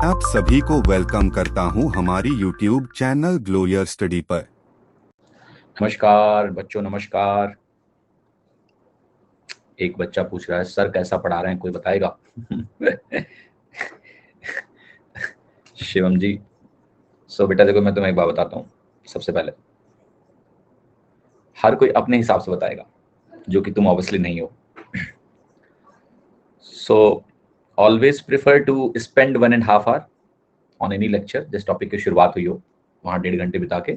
आप सभी को वेलकम करता हूं हमारी YouTube channel glow your study पर। नमस्कार बच्चों, नमस्कार। एक बच्चा पूछ रहा है, सर कैसा पढ़ा रहे हैं, कोई बताएगा? शिवम जी, बेटा देखो, मैं तुम्हें एक बात बताता हूँ। सबसे पहले हर कोई अपने हिसाब से बताएगा, जो कि तुम ऑब्वियसली नहीं हो। Always prefer to spend 1.5 hour on any lecture, जिस टॉपिक की शुरुआत हुई हो वहां 1.5 घंटे बिता के।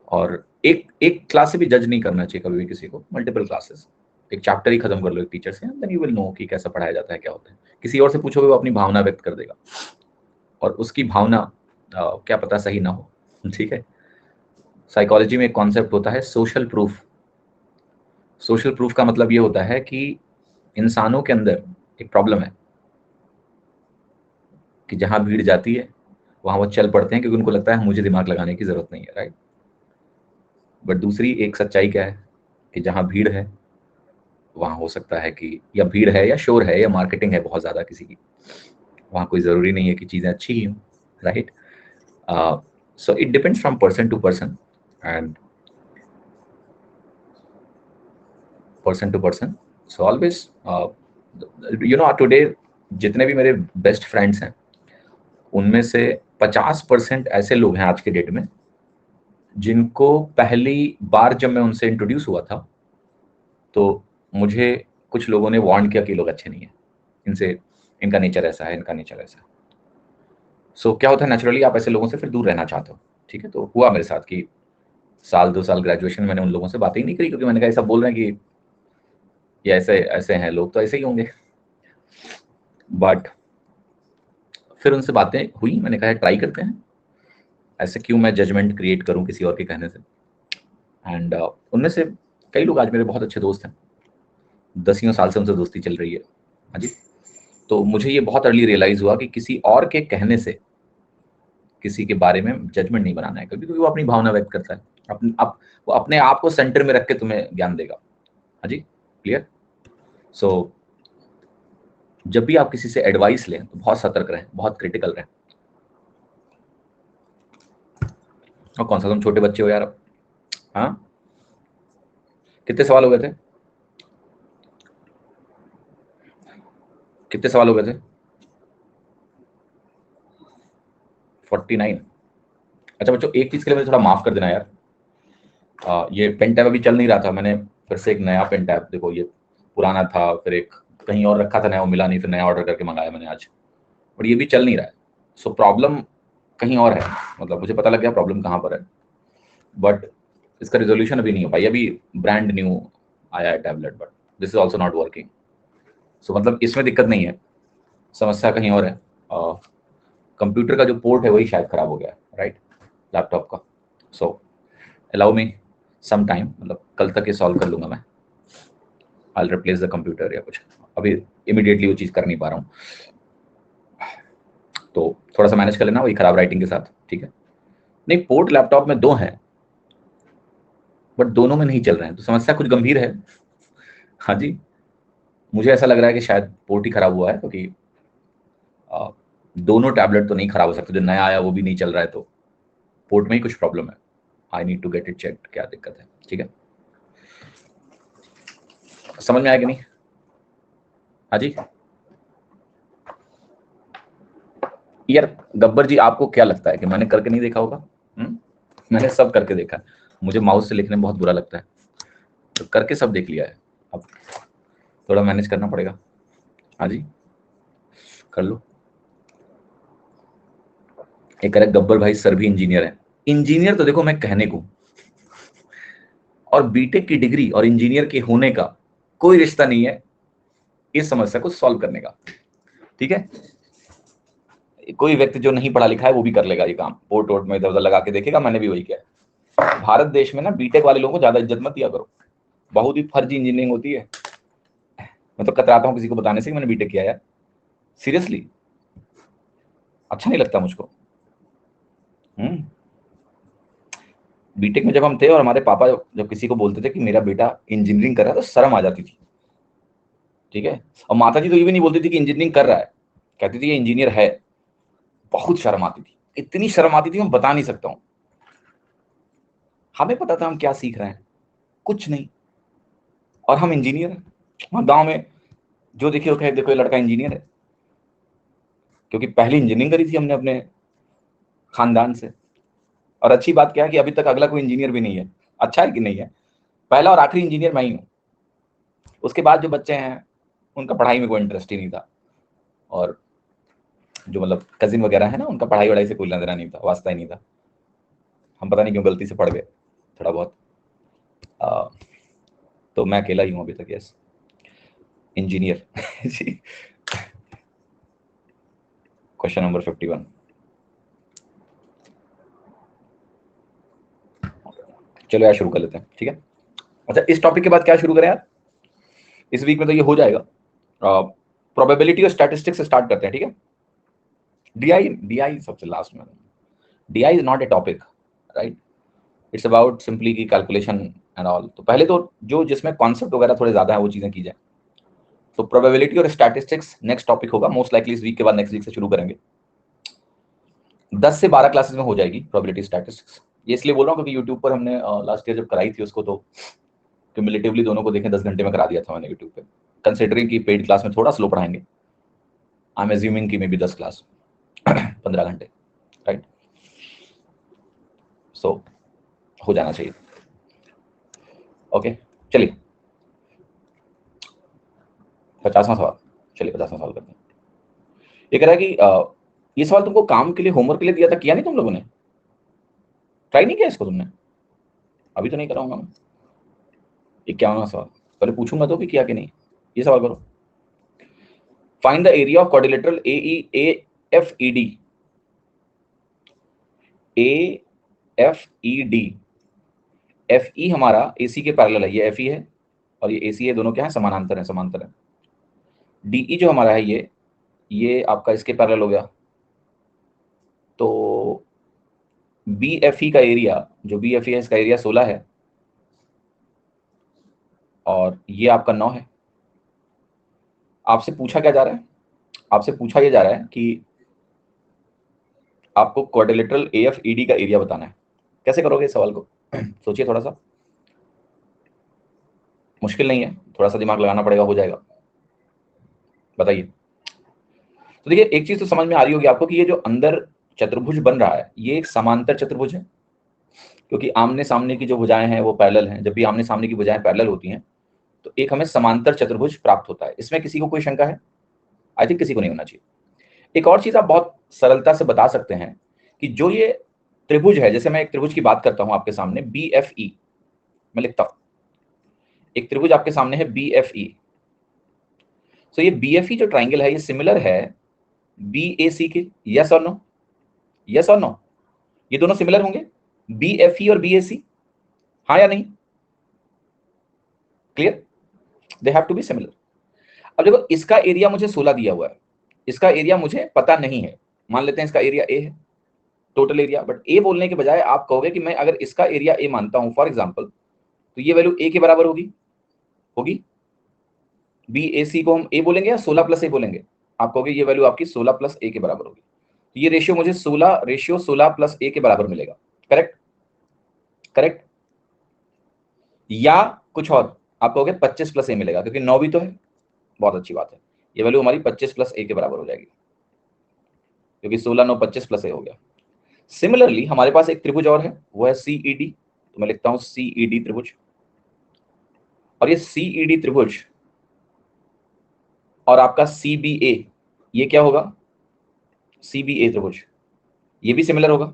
और एक एक क्लास से भी जज नहीं करना चाहिए कभी भी किसी को, मल्टीपल क्लासेस। एक चैप्टर ही खत्म कर लो एक टीचर से, देन यू विल नो कि कैसा पढ़ाया जाता है, क्या होता है। किसी और से पूछोगे, वो अपनी भावना व्यक्त कर देगा, और उसकी भावना क्या पता सही ना हो। ठीक है। साइकोलॉजी में एक कॉन्सेप्ट होता है सोशल प्रूफ। सोशल प्रूफ का मतलब ये होता है कि इंसानों के अंदर एक प्रॉब्लम है कि जहां भीड़ जाती है वहां वो चल पड़ते हैं, क्योंकि उनको लगता है मुझे दिमाग लगाने की जरूरत नहीं है, राइट। बट दूसरी एक सच्चाई क्या है कि जहां भीड़ है वहां हो सकता है कि या भीड़ है या शोर है या मार्केटिंग है बहुत ज्यादा किसी की, वहां कोई जरूरी नहीं है कि चीजें अच्छी ही हों, right. So it depends from person to person and person to person. So always today जितने भी मेरे बेस्ट फ्रेंड्स हैं उनमें से 50% ऐसे लोग हैं आज के डेट में जिनको पहली बार जब मैं उनसे इंट्रोड्यूस हुआ था तो मुझे कुछ लोगों ने वार्न किया कि ये लोग अच्छे नहीं है, इनसे, इनका नेचर ऐसा है, इनका नेचर ऐसा है। क्या होता है, नेचुरली आप ऐसे लोगों से फिर दूर रहना चाहते हो। ठीक है, तो हुआ मेरे साथ कि 1-2 साल ग्रेजुएशन में मैंने उन लोगों से बातें ही नहीं करी, क्योंकि मैंने कहा ऐसा बोल रहे हैं कि ये ऐसे ऐसे हैं लोग, तो ऐसे ही होंगे। बट फिर उनसे बातें हुई, मैंने कहा ट्राई करते हैं, ऐसे क्यों मैं जजमेंट क्रिएट करूं किसी और के कहने से। एंड उनमें से कई लोग आज मेरे बहुत अच्छे दोस्त हैं, 10 साल से उनसे दोस्ती चल रही है। हाँ जी। तो मुझे ये बहुत अर्ली रियलाइज हुआ कि किसी और के कहने से किसी के बारे में जजमेंट नहीं बनाना है, क्योंकि वो अपनी भावना व्यक्त करता है, वो अपने आप को सेंटर में रख के तुम्हें ज्ञान देगा। हाँ जी, क्लियर। जब भी आप किसी से एडवाइस लें तो बहुत सतर्क रहें, बहुत क्रिटिकल रहें। और कौन सा तुम छोटे बच्चे हो यार। हाँ, कितने सवाल हो गए थे? कितने सवाल हो गए थे? 49। अच्छा बच्चों, एक चीज के लिए मुझे थोड़ा माफ कर देना यार। ये पेन टैब अभी चल नहीं रहा था, मैंने फिर से एक नया पेन टैब, देखो ये पुराना था, फिर एक कहीं और रखा था नया, वो मिला नहीं, फिर नया ऑर्डर करके मंगाया मैंने आज, और ये भी चल नहीं रहा है। प्रॉब्लम कहीं और है, मतलब मुझे पता लग गया प्रॉब्लम कहाँ पर है, बट इसका रिजोल्यूशन अभी नहीं हो पाई। अभी ब्रांड न्यू आया है tablet, but this is also not working. मतलब इसमें दिक्कत नहीं है, समस्या कहीं और है। कंप्यूटर का जो पोर्ट है वही शायद खराब हो गया है, राइट, लैपटॉप का। अलाउ मी सम टाइम, मतलब कल तक ये सॉल्व कर लूंगा मैं। आई रिप्लेस द कंप्यूटर या कुछ, अभी इमीडिएटली वो चीज़ कर नहीं पा रहा हूँ, तो थोड़ा सा मैनेज कर लेना वही खराब राइटिंग के साथ, ठीक है। नहीं, पोर्ट लैपटॉप में 2 हैं, बट दोनों में नहीं चल रहे हैं, तो समस्या कुछ गंभीर है। हाँ जी, मुझे ऐसा लग रहा है कि शायद पोर्ट ही खराब हुआ है, क्योंकि दोनों टैबलेट तो नहीं खराब हो सकते, जो नया आया वो भी नहीं चल रहा है, तो पोर्ट में ही कुछ प्रॉब्लम है। I need to get it check, क्या दिक्कत है, ठीक है। समझ में आया कि नहीं? हाँ जी। यार गब्बर जी, आपको क्या लगता है कि मैंने करके नहीं देखा होगा? मैंने सब करके देखा है, मुझे माउस से लिखने में बहुत बुरा लगता है, तो करके सब देख लिया है। अब थोड़ा मैनेज करना पड़ेगा। हाँ जी, कर लो। एक करेक्ट, गब्बर भाई सर भी इंजीनियर है। इंजीनियर तो देखो मैं कहने को, और बीटेक की डिग्री और इंजीनियर के होने का कोई रिश्ता नहीं है इस समस्या को सॉल्व करने का, ठीक है। कोई व्यक्ति जो नहीं पढ़ा लिखा है वो भी कर लेगा ये काम, पोर्ट वोर्ट में इधर उधर लगा के देखेगा, मैंने भी वही किया। भारत देश में ना बीटेक वाले लोगों को ज्यादा इज्जत मत दिया करो, बहुत ही फर्जी इंजीनियरिंग होती है। मैं तो कतराता हूँ किसी को बताने से कि मैंने बीटेक किया है, सीरियसली अच्छा नहीं लगता मुझको। बीटेक में जब हम थे और हमारे पापा जब किसी को बोलते थे कि मेरा बेटा इंजीनियरिंग कर रहा है, तो शर्म आ जाती थी, ठीक है। और माता जी तो ये भी नहीं बोलती थी कि इंजीनियरिंग कर रहा है, कहती थी ये इंजीनियर है, बहुत शर्म आती थी, इतनी शर्म आती थी मैं बता नहीं सकता हूं। हमें पता था हम क्या सीख रहे हैं, कुछ नहीं। और हम इंजीनियर हैं, वहां गांव में जो देखिए वो कहे देखो ये लड़का इंजीनियर है, क्योंकि पहली इंजीनियरिंग करी थी हमने अपने खानदान से। और अच्छी बात क्या है कि अभी तक अगला कोई इंजीनियर भी नहीं है। अच्छा है कि नहीं है, पहला और आखिरी इंजीनियर मैं ही हूँ। उसके बाद जो बच्चे हैं उनका पढ़ाई में कोई इंटरेस्ट ही नहीं था, और जो मतलब कजिन वगैरह है ना, उनका पढ़ाई वढ़ाई से कोई नजरा नहीं था, वास्ता ही नहीं था। हम पता नहीं क्यों गलती से पढ़ गए थोड़ा बहुत। आ, तो मैं अकेला ही हूँ अभी तक, यस, इंजीनियर। जी। Question number 51। चलो यार शुरू कर लेते हैं, ठीक है। अच्छा, इस टॉपिक के बाद क्या शुरू करें यार, इस वीक में तो ये हो जाएगा। प्रोबेबिलिटी और स्टैटिस्टिक्स से स्टार्ट करते हैं, ठीक है। डीआई डीआई सबसे लास्ट में। DI is not a topic, right. It's about simply की कैलकुलेशन एंड ऑल। तो पहले तो जो जिसमें कॉन्सेप्ट वगैरह थोड़े ज्यादा है वो चीजें की जाए। तो प्रोबेबिलिटी और स्टैटिस्टिक्स नेक्स्ट टॉपिक होगा, मोस्ट लाइकली इस वीक के बाद नेक्स्ट वीक से शुरू करेंगे। 10 से 12 क्लासेस में हो जाएगी प्रोबेबिलिटी स्टैटिस्टिक्स। ये इसलिए बोल रहा हूँ क्योंकि यूट्यूब पर हमने लास्ट ईयर जब कराई थी उसको, तो क्यूमुलेटिवली दोनों को देखें 10 घंटे में करा दिया था मैंने यूट्यूब पे। कंसिडरिंग की पेड क्लास में थोड़ा स्लो पढ़ाएंगे, आई एम एज्यूमिंग कि मे बी 10 क्लास 15 घंटे, राइट। सो हो जाना चाहिए। ओके, चलिए 50वां सवाल। चलिए 50वां सवाल करते हैं। ये कह रहा है कि ये सवाल तुमको काम के लिए, होमवर्क के लिए दिया था, किया नहीं तुम लोगों ने? ट्राई नहीं किया इसको तुमने? अभी तो नहीं कराऊंगा मैं। 51वां सवाल, पहले पूछूंगा तो कि किया कि नहीं। ये सवाल करो। Find the area of quadrilateral AED। AFED। FE हमारा AC के पैरेलल है, ये FE है और ये AC है, दोनों क्या है, समानांतर है, समांतर है। DE जो हमारा है ये आपका इसके पैरेलल हो गया। तो BFE का एरिया, जो BFE है इसका एरिया 16 है और ये आपका 9 है। आपसे पूछा क्या जा रहा है? आपसे पूछा ये जा रहा है कि आपको क्वाड्रिलेटरल AFED का एरिया बताना है। कैसे करोगे इस सवाल को? सोचिए थोड़ा सा, मुश्किल नहीं है, थोड़ा सा दिमाग लगाना पड़ेगा, हो जाएगा। बताइए। तो देखिए एक चीज तो समझ में आ रही होगी आपको कि ये जो अंदर चतुर्भुज बन रहा है ये एक समांतर चतुर्भुज है, क्योंकि आमने सामने की जो भुजाएं हैं वो पैरेलल हैं। जब भी आमने सामने की भुजाएं पैरेलल होती हैं तो एक हमें समांतर चतुर्भुज प्राप्त होता है। इसमें किसी को कोई शंका है? आई थिंक किसी को नहीं होना चाहिए। एक और चीज आप बहुत सरलता से बता सकते हैं कि जो ये त्रिभुज है, जैसे मैं एक त्रिभुज की बात करता हूं आपके सामने, BFE मैं लिखता हूं, एक त्रिभुज आपके सामने है BFE। तो ये BFE जो ट्राइंगल है ये सिमिलर है BAC के, यस और नो? यस और नो? ये दोनों सिमिलर होंगे, BFE और BAC, हाँ या नहीं? Clear? They have to be similar. अब देखो इसका एरिया मुझे 16 दिया हुआ है, इसका एरिया मुझे पता नहीं है। मान लेते हैं इसका एरिया A है, टोटल एरिया। बट A बोलने के बजाय आप कहोगे कि मैं अगर इसका एरिया A मानता हूं फॉर एग्जांपल, तो ये वैल्यू A के बराबर होगी, होगी। BAC को हम A बोलेंगे या 16 प्लस A बोलेंगे? आप कहोगे ये वैल्यू आपकी 16 प्लस A के बराबर होगी। तो ये रेशियो मुझे 16 प्लस A के बराबर मिलेगा। करेक्ट? करेक्ट? या कुछ और, आप कहोगे 25 प्लस A मिलेगा, क्योंकि 9 भी तो है। बहुत अच्छी बात है, ये वैल्यू हमारी 25 प्लस A के बराबर हो जाएगी, क्योंकि 16 9 25 प्लस A हो गया। सिमिलरली हमारे पास एक त्रिभुज और है, वो है CED। तो मैं लिखता हूं CED त्रिभुज। और ये CED त्रिभुज और आपका CBA, ये क्या होगा? CBA त्रिभुज, ये भी सिमिलर होगा।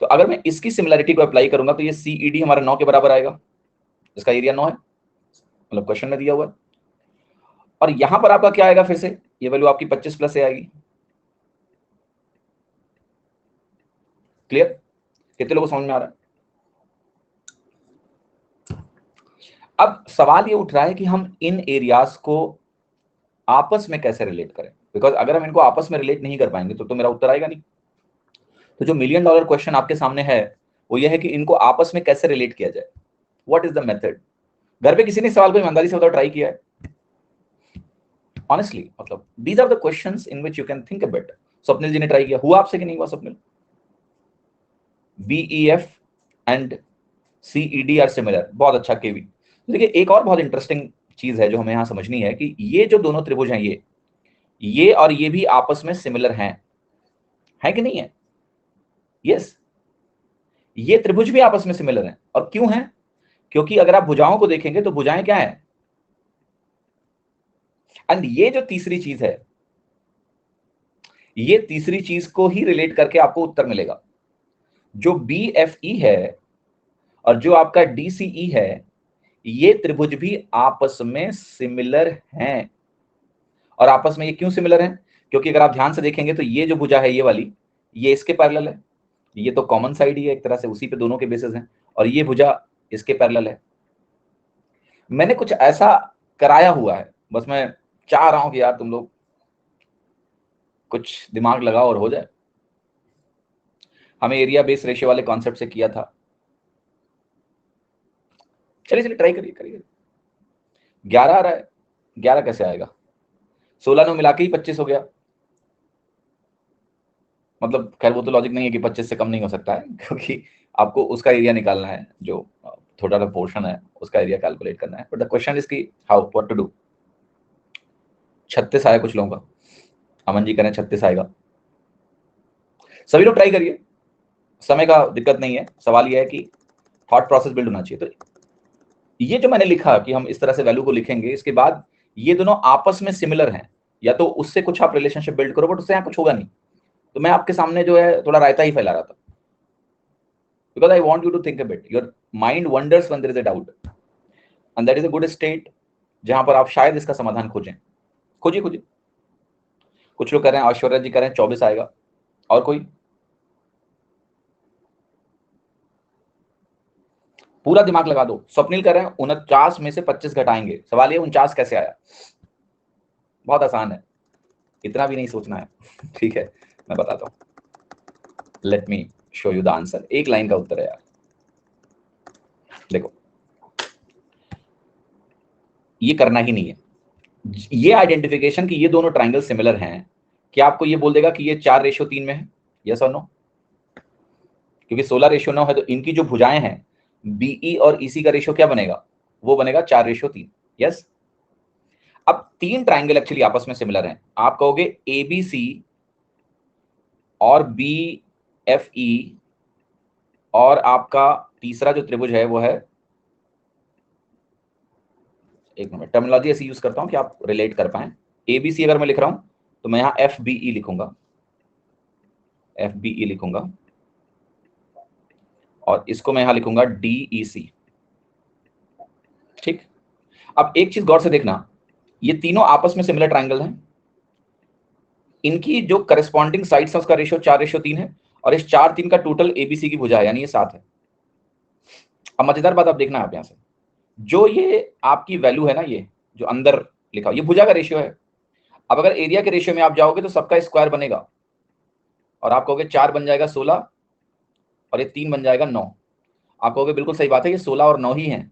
तो अगर मैं इसकी सिमिलरिटी को अप्लाई करूंगा तो ये CED हमारा 9 के बराबर आएगा, इसका एरिया 9 है, मतलब क्वेश्चन में दिया हुआ है। और यहां पर आपका क्या आएगा? फिर से ये वैल्यू आपकी 25 प्लस से आएगी। क्लियर? कितने लोगों को समझ में आ रहा है? अब सवाल ये उठ रहा है कि हम इन एरियाज को आपस में कैसे रिलेट करें, बिकॉज अगर हम इनको आपस में रिलेट नहीं कर पाएंगे तो मेरा उत्तर आएगा नहीं। तो जो $1,000,000 क्वेश्चन आपके सामने है वो ये है कि इनको आपस में कैसे रिलेट किया जाए। What is the method? घर पे किसी ने सवाल को ईमानदारी से बताओ ट्राई किया है? ऑनेस्टली, मतलब these are the questions in which you can think a bit. Swapnil ji ने ट्राई किया, हुआ आपसे कि नहीं हुआ Swapnil? BEF and CED are similar, बहुत अच्छा केवी। देखिए एक और बहुत इंटरेस्टिंग चीज है जो हमें यहां समझनी है कि ये जो दोनों त्रिभुज हैं, ये और ये भी आपस में सिमिलर हैं, है कि नहीं है? यस, ये त्रिभुज भी आपस में सिमिलर हैं। और क्यों है? क्योंकि अगर आप भुजाओं को देखेंगे तो भुजाएं क्या है, एंड ये जो तीसरी चीज है, ये तीसरी चीज को ही रिलेट करके आपको उत्तर मिलेगा। जो BFE है और जो आपका DCE है, ये त्रिभुज भी आपस में सिमिलर हैं। और आपस में ये क्यों सिमिलर हैं? क्योंकि अगर आप ध्यान से देखेंगे तो ये जो भुजा है, ये वाली, ये इसके पैरेलल है, ये तो कॉमन साइड ही है एक तरह से, उसी पे दोनों के बेसिस हैं, और ये भुजा इसके पैरेलल है। मैंने कुछ ऐसा कराया हुआ है, बस मैं चाह रहा हूं कि यार तुम लोग कुछ दिमाग लगाओ और हो जाए। हमें एरिया बेस रेशियो वाले कॉन्सेप्ट से किया था। चलिए ट्राई करिए करिए। 11 आ रहा है, 11 कैसे आएगा? 16 ने मिला के ही 25 हो गया। मतलब खैर वो तो लॉजिक नहीं है कि 25 से कम नहीं हो सकता है, क्योंकि आपको उसका एरिया निकालना है, जो थोड़ा सा पोर्शन है उसका एरिया कैलकुलेट करना है। बट द क्वेश्चन इज की हाउ, व्हाट टू डू। 36 आया कुछ लोगों का, अमन जी कह रहे हैं 36 आएगा। सभी लोग ट्राई करिए, समय का दिक्कत नहीं है, सवाल यह है कि थॉट प्रोसेस बिल्ड होना चाहिए। तो ये जो मैंने लिखा कि हम इस तरह से वैल्यू को लिखेंगे, इसके बाद ये दोनों आपस में सिमिलर हैं, या तो उससे कुछ आप रिलेशनशिप बिल्ड करो, बट उससे यहाँ कुछ होगा नहीं। तो मैं आपके सामने जो है थोड़ा रायता ही फैला रहा था, because I want you to think a bit. Your mind wanders when there is a doubt, and that is a good state जहां पर आप शायद इसका समाधान खोजें। खोजिए खोजिए। कुछ लोग कह रहे हैं, ऐश्वर्या जी कह रहे हैं 24 आएगा, और कोई? पूरा दिमाग लगा दो। स्वप्निल कह रहे हैं 49 में से 25 घटाएंगे। सवाल ये 49 कैसे आया? बहुत आसान है, इतना भी नहीं सोचना है। ठीक है, मैं बताता हूं। Let me show you the answer. एक लाइन का उत्तर है यार, देखो ये करना ही नहीं है। ये आइडेंटिफिकेशन कि ये दोनों ट्राइंगल सिमिलर हैं, क्या आपको ये बोल देगा कि ये 4:3 में है? यस और नो? क्योंकि 16:9 है, तो इनकी जो भुजाएं हैं BE और EC का रेशियो क्या बनेगा? वो बनेगा 4:3। यस। अब 3 ट्राइंगल एक्चुअली आपस में सिमिलर हैं। आप कहोगे ABC और BFE, और आपका तीसरा जो त्रिभुज है वो है, एक मिनट टर्मिनोलॉजी ऐसी यूज करता हूं कि आप रिलेट कर पाए। ABC अगर मैं लिख रहा हूं तो मैं यहां FBE लिखूंगा, FBE लिखूंगा, और इसको मैं यहां लिखूंगा DEC। ठीक। अब एक चीज गौर से देखना, ये तीनों आपस में सिमिलर ट्राइंगल हैं, इनकी जो करस्पॉन्डिंग साइड्स है उसका रेशियो 4:3 है, और इस 4-3 का टोटल ABC की भुजा है, यानी ये 7 है। अब मजेदार बात आप देखना, आप यहां से जो ये आपकी वैल्यू है ना, ये जो अंदर लिखा ये भुजा का रेशियो है। अब अगर एरिया के रेशियो में आप जाओगे तो सबका स्क्वायर बनेगा, और आप कहोगे 4 बन जाएगा 16, और ये 3 बन जाएगा 9। आप कहोगे बिल्कुल सही बात है, ये 16 और 9 ही है,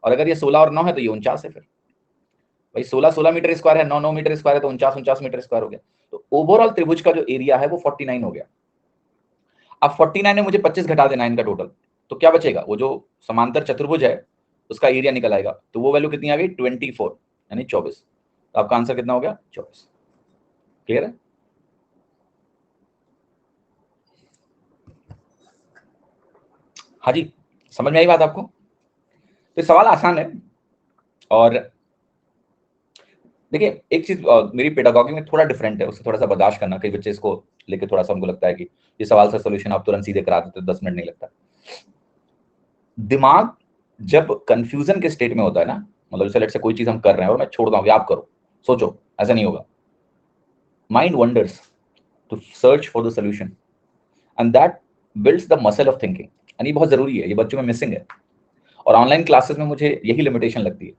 और अगर ये 16 और 9 है तो ये 49 है। फिर भाई 16 मीटर स्क्वायर है, 9 मीटर स्क्वायर है, तो 49 मीटर स्क्वायर हो गया। तो ओवरऑल त्रिभुज का जो एरिया है वो 49 हो गया। अब 49 में मुझे 25 घटा देना है इनका टोटल, तो क्या बचेगा? वो जो समांतर चतुर्भुज है उसका एरिया निकल आएगा, तो वो वैल्यू कितनी आ गई? 24, यानी 24। तो आपका आंसर कितना हो गया? 24। क्लियर है? हाँ जी, समझ में आई बात आपको? तो सवाल आसान है। और देखिए एक चीज मेरी पेडागॉगी में थोड़ा डिफरेंट है, उससे थोड़ा सा बर्दाश्त करना। कई बच्चे इसको लेके थोड़ा सा उनको लगता है कि ये सवाल का सोल्यूशन आप तुरंत सीधे करा देते, 10 मिनट नहीं लगता। दिमाग जब कंफ्यूजन के स्टेट में होता है ना, मतलब जैसे लेट्स से कोई चीज हम कर रहे हैं और मैं छोड़ दूं कि आप करो, सोचो, ऐसा नहीं होगा। Mind wanders to search for the solution, and that builds the muscle of thinking. And ये बहुत जरूरी है, ये बच्चों में मिसिंग है। और ऑनलाइन क्लासेस में मुझे यही लिमिटेशन लगती है,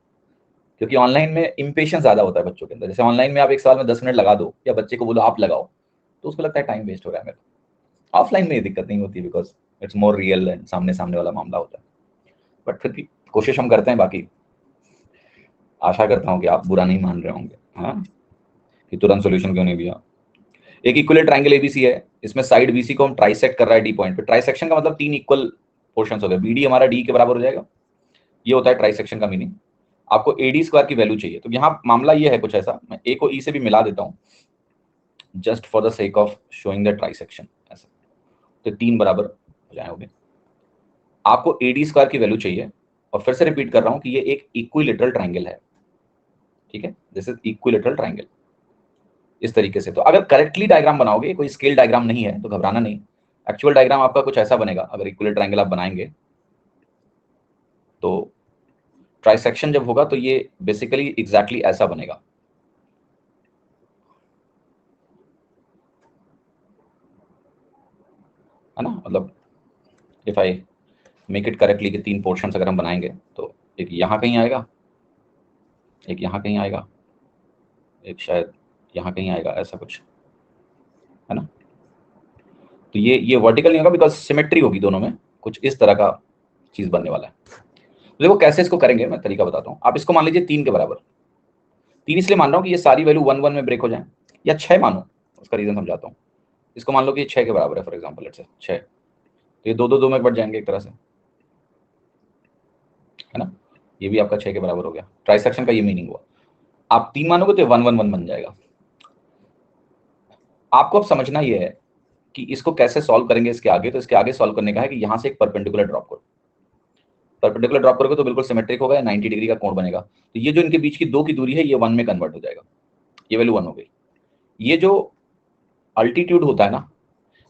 क्योंकि ऑनलाइन में इंपेशेंस ज्यादा होता है बच्चों के अंदर। जैसे ऑनलाइन में आप एक सवाल में 10 मिनट लगा दो, या बच्चे को बोलो आप लगाओ, तो उसको लगता है टाइम वेस्ट हो रहा है मेरा। ऑफलाइन में ये दिक्कत नहीं होती, because it's more real and सामने सामने वाला मामला होता है। बट फिर भी कोशिश हम करते हैं। बाकी आशा करता हूँ कि आप बुरा नहीं मान रहे होंगे, हाँ, कि तुरंत सोल्यूशन क्यों नहीं दिया। एक इक्वल ट्रायंगल एबीसी है, इसमें साइड बीसी को हम ट्राइसेक्ट कर रहा है डी पॉइंट पे। ट्राइसेक्शन का मतलब 3 इक्वल पोर्शंस हो गए, बीडी हमारा डी के बराबर हो जाएगा, ये होता है ट्राइसेक्शन का मीनिंग। आपको एडी स्क्वायर की वैल्यू चाहिए, तो यहाँ मामला ये है कुछ ऐसा, मैं ए को ई से भी मिला देता हूँ just for the sake of showing the trisection, ऐसा तो 3 बराबर हो जाएंगे। आपको एडी स्क्वायर की वैल्यू चाहिए, और फिर से रिपीट कर रहा हूं कि ये एक इक्विलेटरल ट्रायंगल है, ठीक है, दिस इज इक्विलेटरल ट्रायंगल इस तरीके से। तो अगर करेक्टली डायग्राम बनाओगे, कोई स्केल डायग्राम नहीं है तो घबराना नहीं, एक्चुअल डायग्राम आपका कुछ ऐसा बनेगा। अगर इक्विलेटरल ट्रायंगल आप बनाएंगे तो ट्राइसेक्शन जब होगा तो ये बेसिकली एग्जैक्टली ऐसा बनेगा, है ना। मतलब if I make it correctly कि 3 पोर्शंस अगर हम बनाएंगे तो एक यहाँ कहीं आएगा, एक यहाँ कहीं आएगा, एक शायद यहाँ कहीं आएगा, ऐसा कुछ, है ना। तो ये वर्टिकल नहीं होगा बिकॉज सिमेट्री होगी दोनों में, कुछ इस तरह का चीज बनने वाला है। तो देखो कैसे इसको करेंगे, मैं तरीका बताता हूँ। आप इसको मान लीजिए 3 के बराबर, 3 इसलिए मान रहा हूँ कि ये सारी वैल्यू 1 1 में ब्रेक हो जाए, या 6 मानो, उसका रीजन समझाता हूँ। इसको मान लो कि ये 6 के बराबर है फॉर एग्जाम्पल, लेट्स से 6, तो ये 2 2 2 में बढ़ जाएंगे एक तरह से, है ना। ये भी आपका 6 के बराबर हो गया, ट्राइसेक्शन का ये मीनिंग हुआ। आप 3 मानोगे तो 1 1 1 बन जाएगा। आपको अब समझना ये है कि इसको कैसे सॉल्व करेंगे इसके आगे। तो इसके आगे सॉल्व करने का है कि यहाँ से एक परपेंडिकुलर ड्रॉप करो, परपेंडिकुलर ड्रॉप करोगे तो बिल्कुल सिमेट्रिक होगा, 90 डिग्री का कोण बनेगा। तो ये जो इनके बीच की 2 की दूरी है ये 1 में कन्वर्ट हो जाएगा, ये वैल्यू 1 हो गई। ये जो अल्टीट्यूड होता है ना,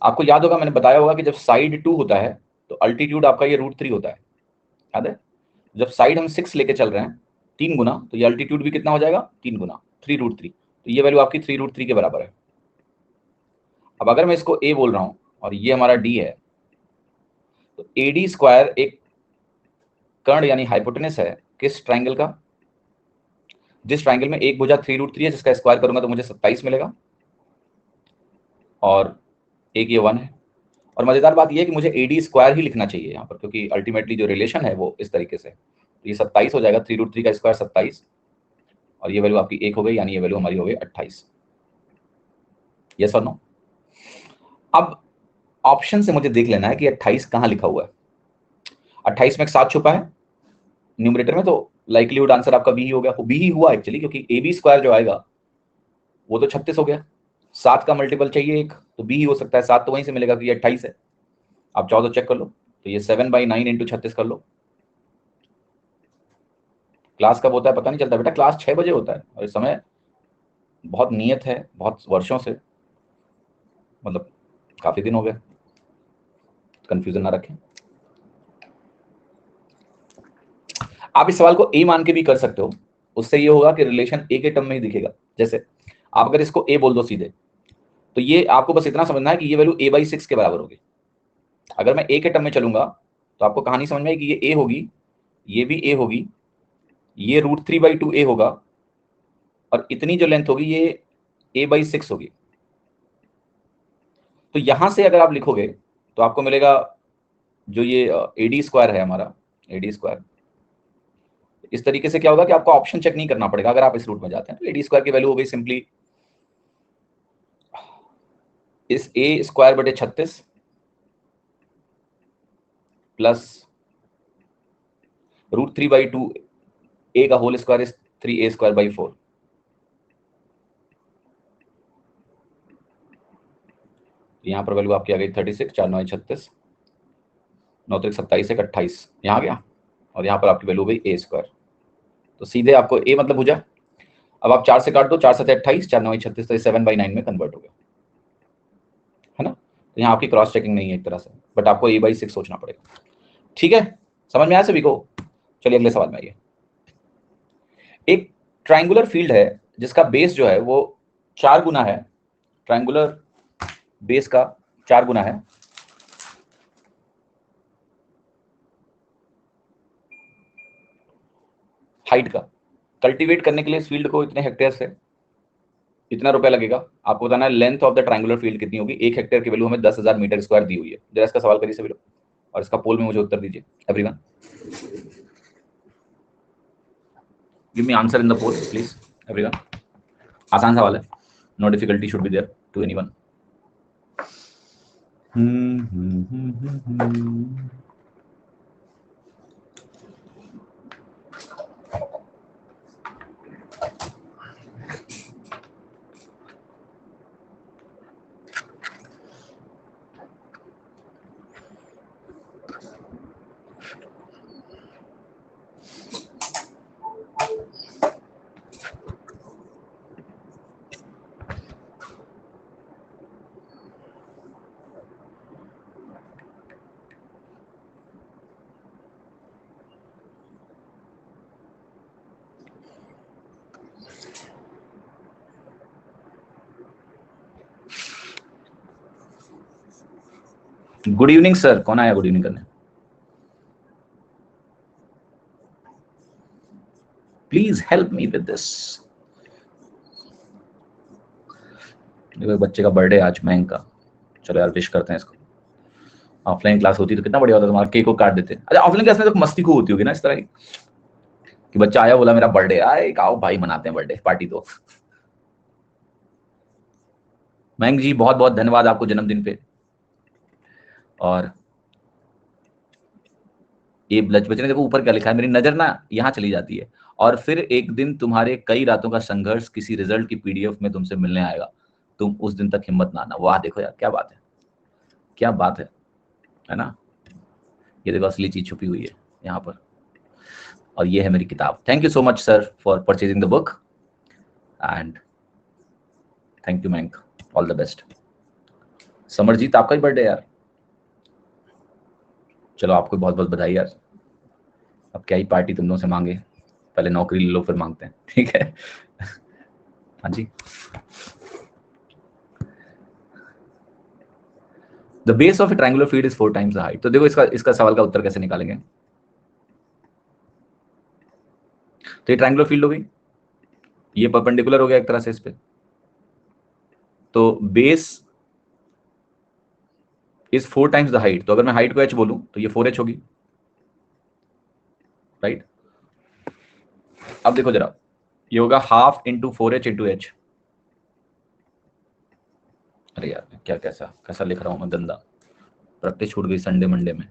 आपको याद होगा मैंने बताया होगा कि जब साइड 2 होता है तो अल्टीट्यूड आपका ये √3 होता है, याद है। जब साइड हम 6 लेके चल रहे हैं 3 गुना, तो ये अल्टीट्यूड भी कितना हो जाएगा, 3 गुना 3√3। तो ये वैल्यू आपकी 3√3 के बराबर है। अब अगर मैं इसको ए बोल रहा हूं और ये हमारा डी है, तो एडी स्क्वायर एक कर्ण यानी हाइपोटेनस है किस ट्राइंगल का, जिस ट्राइंगल में एक भुजा 3√3 है, जिसका स्क्वायर करूंगा तो मुझे 27 मिलेगा, और एक ये 1 है। और मजेदार बात यह है कि मुझे एडी स्क्वायर ही लिखना चाहिए यहाँ पर, क्योंकि अल्टीमेटली जो रिलेशन है वो इस तरीके से, तो ये 27 हो जाएगा, 3√3 का स्क्वायर 27, और ये वैल्यू आपकी 1 हो गई, यानी ये वैल्यू हमारी हो गई 28। यस और नो। अब ऑप्शन से मुझे देख लेना है कि 28 कहाँ लिखा हुआ है। 28 में एक 7 छुपा है न्यूमरेटर में, तो लाइकलीहुड आंसर आपका बी ही हो गया, बी ही हुआ एक्चुअली, क्योंकि ए बी स्क्वायर जो आएगा वो तो 36 हो गया, 7 का मल्टीपल चाहिए एक, तो बी ही हो सकता है, 7 तो वहीं से मिलेगा कि ये 28 है। आप चाहो तो चेक कर लो, तो ये 7/9 इंटू 36 कर लो। क्लास कब होता है पता नहीं चलता बेटा, क्लास 6 बजे होता है, और इस समय बहुत नियत है, बहुत वर्षों से, मतलब काफी दिन हो गए, कंफ्यूजन ना रखें। आप इस सवाल को ए मान के भी कर सकते हो, उससे ये होगा कि रिलेशन ए के टर्म में ही दिखेगा। जैसे आप अगर इसको ए बोल दो सीधे, तो ये आपको बस इतना समझना है कि ये वैल्यू a/6 के बराबर होगी। अगर मैं ए के टर्म में चलूंगा तो आपको कहानी समझ में आएगी, ये ए होगी, ये भी ए होगी, ये √3/2 ए होगा, और इतनी जो लेंथ होगी ये a/6 होगी। तो यहां से अगर आप लिखोगे तो आपको मिलेगा जो ये एडी स्क्वायर है हमारा, एडी स्क्वायर, इस तरीके से क्या होगा कि आपको ऑप्शन चेक नहीं करना पड़ेगा अगर आप इस रूट में जाते हैं। तो एडी स्क्वायर की वैल्यू हो गई सिंपली इस ए स्क्वायर बटे 36 प्लस √3/2 ए का होल स्क्वायर इज 3a²/4। यहां पर वैल्यू आपकी आ गई 36, 4 9 36, 9 3 27, 1 28, यहाँ आ गया, और यहाँ पर आपकी वैल्यू हो गई a²। तो सीधे आपको a मतलब भुजा, अब आप 4 से काट दो, 4 7 28, 4 9 36, तो 7/9 में कन्वर्ट हो गया, है ना। तो यहाँ आपकी क्रॉस चेकिंग नहीं है एक तरह से, बट आपको a/6 सोचना पड़ेगा। ठीक है, समझ में आया सभी को। चलिए अगले सवाल में आइए। एक ट्रायंगुलर फील्ड है जिसका बेस जो है वो 4 गुना है, ट्रायंगुलर बेस का 4 गुना है, हाइट का। कल्टीवेट करने के लिए इस फील्ड को इतने हेक्टेयर से इतना रुपया लगेगा। आपको बताना है length of the triangular field कितनी होगी। 1 हेक्टेयर की वैल्यू हमें 10,000 मीटर स्क्वायर दी हुई है। जरा इसका सवाल करिए सभी लोग, और इसका पोल में मुझे उत्तर दीजिए everyone. Give me answer in the poll please everyone. आसान सवाल है, no difficulty should be there to anyone. Good evening sir, कौन आया गुड इवनिंग करने? Please help me with this. देखो बच्चे का बर्थडे आज, मयंक का। चलो यार विश करते हैं इसको। ऑफलाइन क्लास होती तो कितना बढ़िया होता, तुम्हारा केक को काट देते। अच्छा ऑफलाइन क्लास में तो मस्ती खूब होती होगी ना इस तरह की, कि बच्चा आया बोला मेरा बर्थडे, आए आओ भाई मनाते हैं बर्थडे पार्टी। तो मयंक जी बहुत बहुत धन्यवाद आपको जन्मदिन पे। और ये बच्चे ने देखो ऊपर क्या लिखा है, मेरी नजर ना यहाँ चली जाती है। और फिर एक दिन तुम्हारे कई रातों का संघर्ष किसी रिजल्ट की पीडीएफ में तुमसे मिलने आएगा, तुम उस दिन तक हिम्मत ना आना। वाह देखो यार क्या बात है, क्या बात है ना। ये देखो असली चीज छुपी हुई है यहाँ पर। और ये है मेरी किताब। Thank you so much sir for purchasing the book and thank you मैंक, ऑल द बेस्ट। समरजीत आपका ही बर्थडे यार, चलो आपको बहुत बहुत बधाई यार। अब क्या ही पार्टी तुम लोगों से मांगे, पहले नौकरी ले लो फिर मांगते हैं, ठीक है। हाँ जी। The base of a triangular field is 4 times the height. तो देखो इसका सवाल का उत्तर कैसे निकालेंगे। तो ये ट्रायंगुलर फील्ड हो गई, ये परपेंडिकुलर हो गया एक तरह से इस पे। तो base is 4 times the height. तो अगर मैं हाइट को h बोलूं तो ये 4h होगी, राइट। अब देखो जरा, ये होगा half into 4h into h। अरे यार क्या कैसा कैसा लिख रहा हूं मैं, गंदा। प्रैक्टिस छूट गई संडे मंडे में।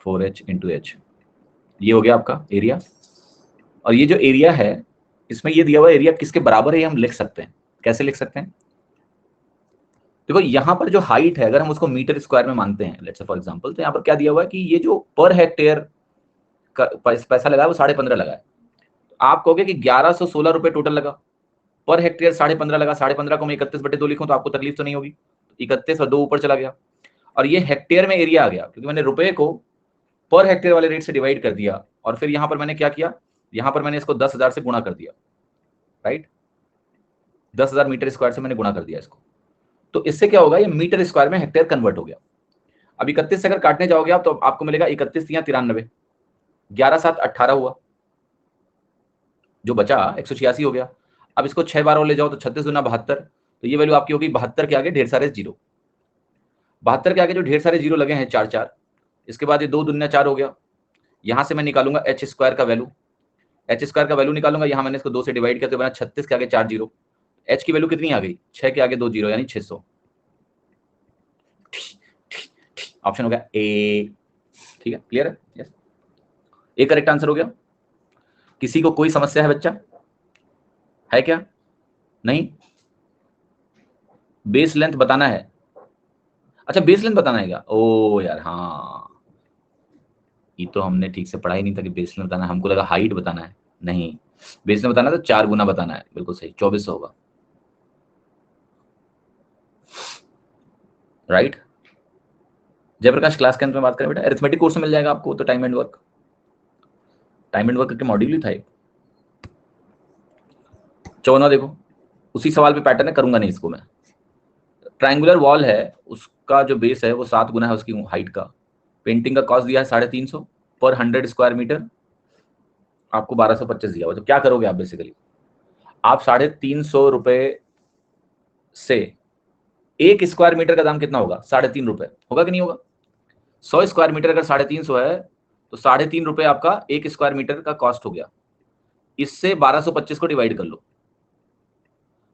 4h इंटू h, ये हो गया आपका एरिया। और ये जो एरिया है, इसमें ये दिया हुआ एरिया किसके बराबर है हम लिख सकते हैं। कैसे लिख सकते हैं, देखो यहां पर जो हाइट है अगर हम उसको मीटर स्क्वायर में मानते हैं लेट्स से फॉर एग्जांपल, तो यहां पर क्या दिया हुआ है कि ये जो पर हेक्टेयर का पैसा लगा है वो 15.5 लगा है। आप कहोगे कि 1116 रुपए टोटल लगा, पर हेक्टेयर 15.5 लगा। 15.5 को मैं 31/2 लिखूं तो आपको तकलीफ तो नहीं होगी। 31 और 2 ऊपर चला गया, और ये हेक्टेयर में एरिया आ गया क्योंकि मैंने रुपए को पर हेक्टेयर वाले रेट से डिवाइड कर दिया। और फिर यहां पर मैंने क्या किया, यहां पर मैंने इसको 10,000 से गुणा कर दिया, राइट। 10,000 मीटर स्क्वायर से मैंने गुणा कर दिया इसको। तो इससे क्या होगा, ये मीटर स्क्वायर में हेक्टेयर कन्वर्ट हो गया। अब 31 से अगर काटने जाओगे आप तो आपको मिलेगा 31 या 93, 11 7 18 हुआ, जो बचा 186 हो गया। अब इसको 6 बार और ले जाओ तो 36 दूना 72, तो ये वैल्यू आपकी होगी 72 के आगे ढेर सारे जीरो। 72 के आगे जो ढेर सारे जीरो लगे हैं 4 4, इसके बाद ये 2 दूना 4 हो गया। यहां से मैं निकालूंगा एच स्क्वायर का वैल्यू, एच स्क्वायर का वैल्यू निकालूंगा। यहां मैंने इसको 2 से डिवाइड किया तो बना 36 के आगे 4 जीरो। एच की वैल्यू कितनी आ गई, 6 के आगे 2 जीरो यानी 600। ऑप्शन हो गया ए, ठीक है क्लियर है, यस ए करेक्ट आंसर हो गया। किसी को कोई समस्या है बच्चा, है क्या? नहीं, बेस लेंथ बताना है। अच्छा बेस लेंथ बताना है क्या, ओ यार हाँ, ये तो हमने ठीक से पढ़ा ही नहीं था कि बेस लेंथ बताना है। हमको लगा हाइट बताना है, नहीं बेस लेंथ बताना तो 4 गुना बताना है, बिल्कुल सही 2400 होगा, राइट। जयप्रकाश क्लास के अंत में बात करें बेटा, अरिथमेटिक कोर्स में मिल जाएगा आपको, तो time and work, time and work के मॉड्यूल ही था एक। 54 देखो, उसी सवाल पे पैटर्न है, करूंगा नहीं इसको मैं। ट्रायंगुलर वॉल है, उसका जो बेस है वो 7 गुना है उसकी हाइट का। पेंटिंग का कॉस्ट दिया है 350 पर 100 स्क्वायर मीटर, आपको 1225 दिया हुआ। तो क्या करोगे आप बेसिकली, आप 350 रुपए से 1 स्क्वायर मीटर का दाम कितना होगा, 3.5 रुपए होगा कि नहीं होगा। 100 स्क्वायर मीटर अगर 350 है तो 3.5 रुपए आपका 1 स्क्वायर मीटर का कॉस्ट हो गया। इससे 1225 को डिवाइड कर लो,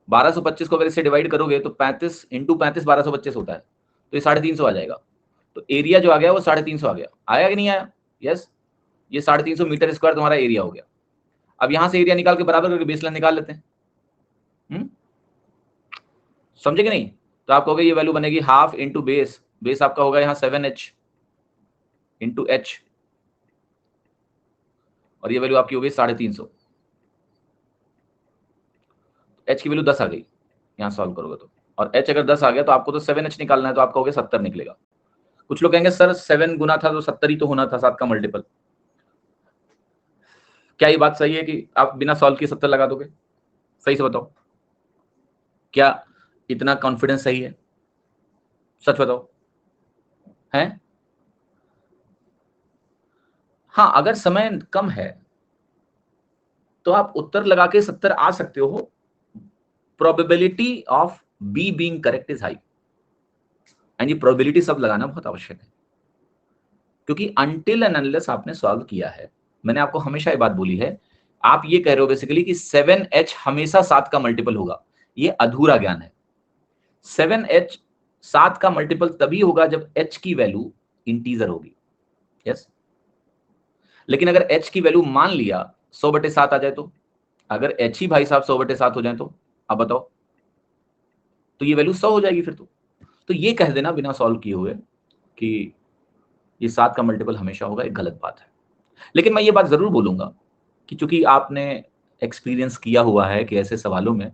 1225 को अगर इससे डिवाइड करोगे तो 35 इंटू 35 1225 होता है, तो ये 350 आ जाएगा। तो एरिया जो आ गया वो 350 आ गया। आया कि नहीं आया? यस, ये 350 मीटर स्क्वायर तुम्हारा एरिया हो गया। अब यहां से एरिया निकाल के बराबर करके बेस लाइन निकाल लेते हैं। समझे कि नहीं? तो आप कहोगे ये वैल्यू बनेगी हाफ इंटू बेस, बेस आपका होगा यहाँ 7h इंटू h, और ये वैल्यू आपकी हो गई 350। h की वैल्यू 10 आ गई यहाँ सॉल्व करोगे तो, और h अगर 10 आ गया तो आपको तो 7h निकालना है, तो आप कहोगे 70 निकलेगा। कुछ लोग कहेंगे सर 7 गुना था तो 70 ही तो होना था, 7 का मल्टीपल। क्या ये बात सही है कि आप बिना सॉल्व किए 70 लगा दोगे? सही से बताओ, क्या इतना कॉन्फिडेंस सही है? सच बताओ, है? हाँ, अगर समय कम है तो आप उत्तर लगा के 70 आ सकते हो। Probability of B being correct is high, and ये प्रोबेबिलिटी सब लगाना बहुत आवश्यक है, क्योंकि अनटिल एंड अनलेस आपने सॉल्व किया है। मैंने आपको हमेशा ये बात बोली है, आप ये कह रहे हो बेसिकली कि 7h हमेशा 7 का मल्टीपल होगा, ये अधूरा ज्ञान है। 7h 7 का मल्टीपल तभी होगा जब h की वैल्यू इंटीजर होगी। यस, लेकिन अगर h की वैल्यू मान लिया 100/7 आ जाए तो, अगर h ही भाई साहब 100/7 हो जाए तो अब बताओ, तो ये वैल्यू 100 हो जाएगी फिर तो ये कह देना बिना सॉल्व किए हुए कि ये 7 का मल्टीपल हमेशा होगा, एक गलत बात है। लेकिन मैं ये बात जरूर बोलूंगा कि चूंकि आपने एक्सपीरियंस किया हुआ है कि ऐसे सवालों में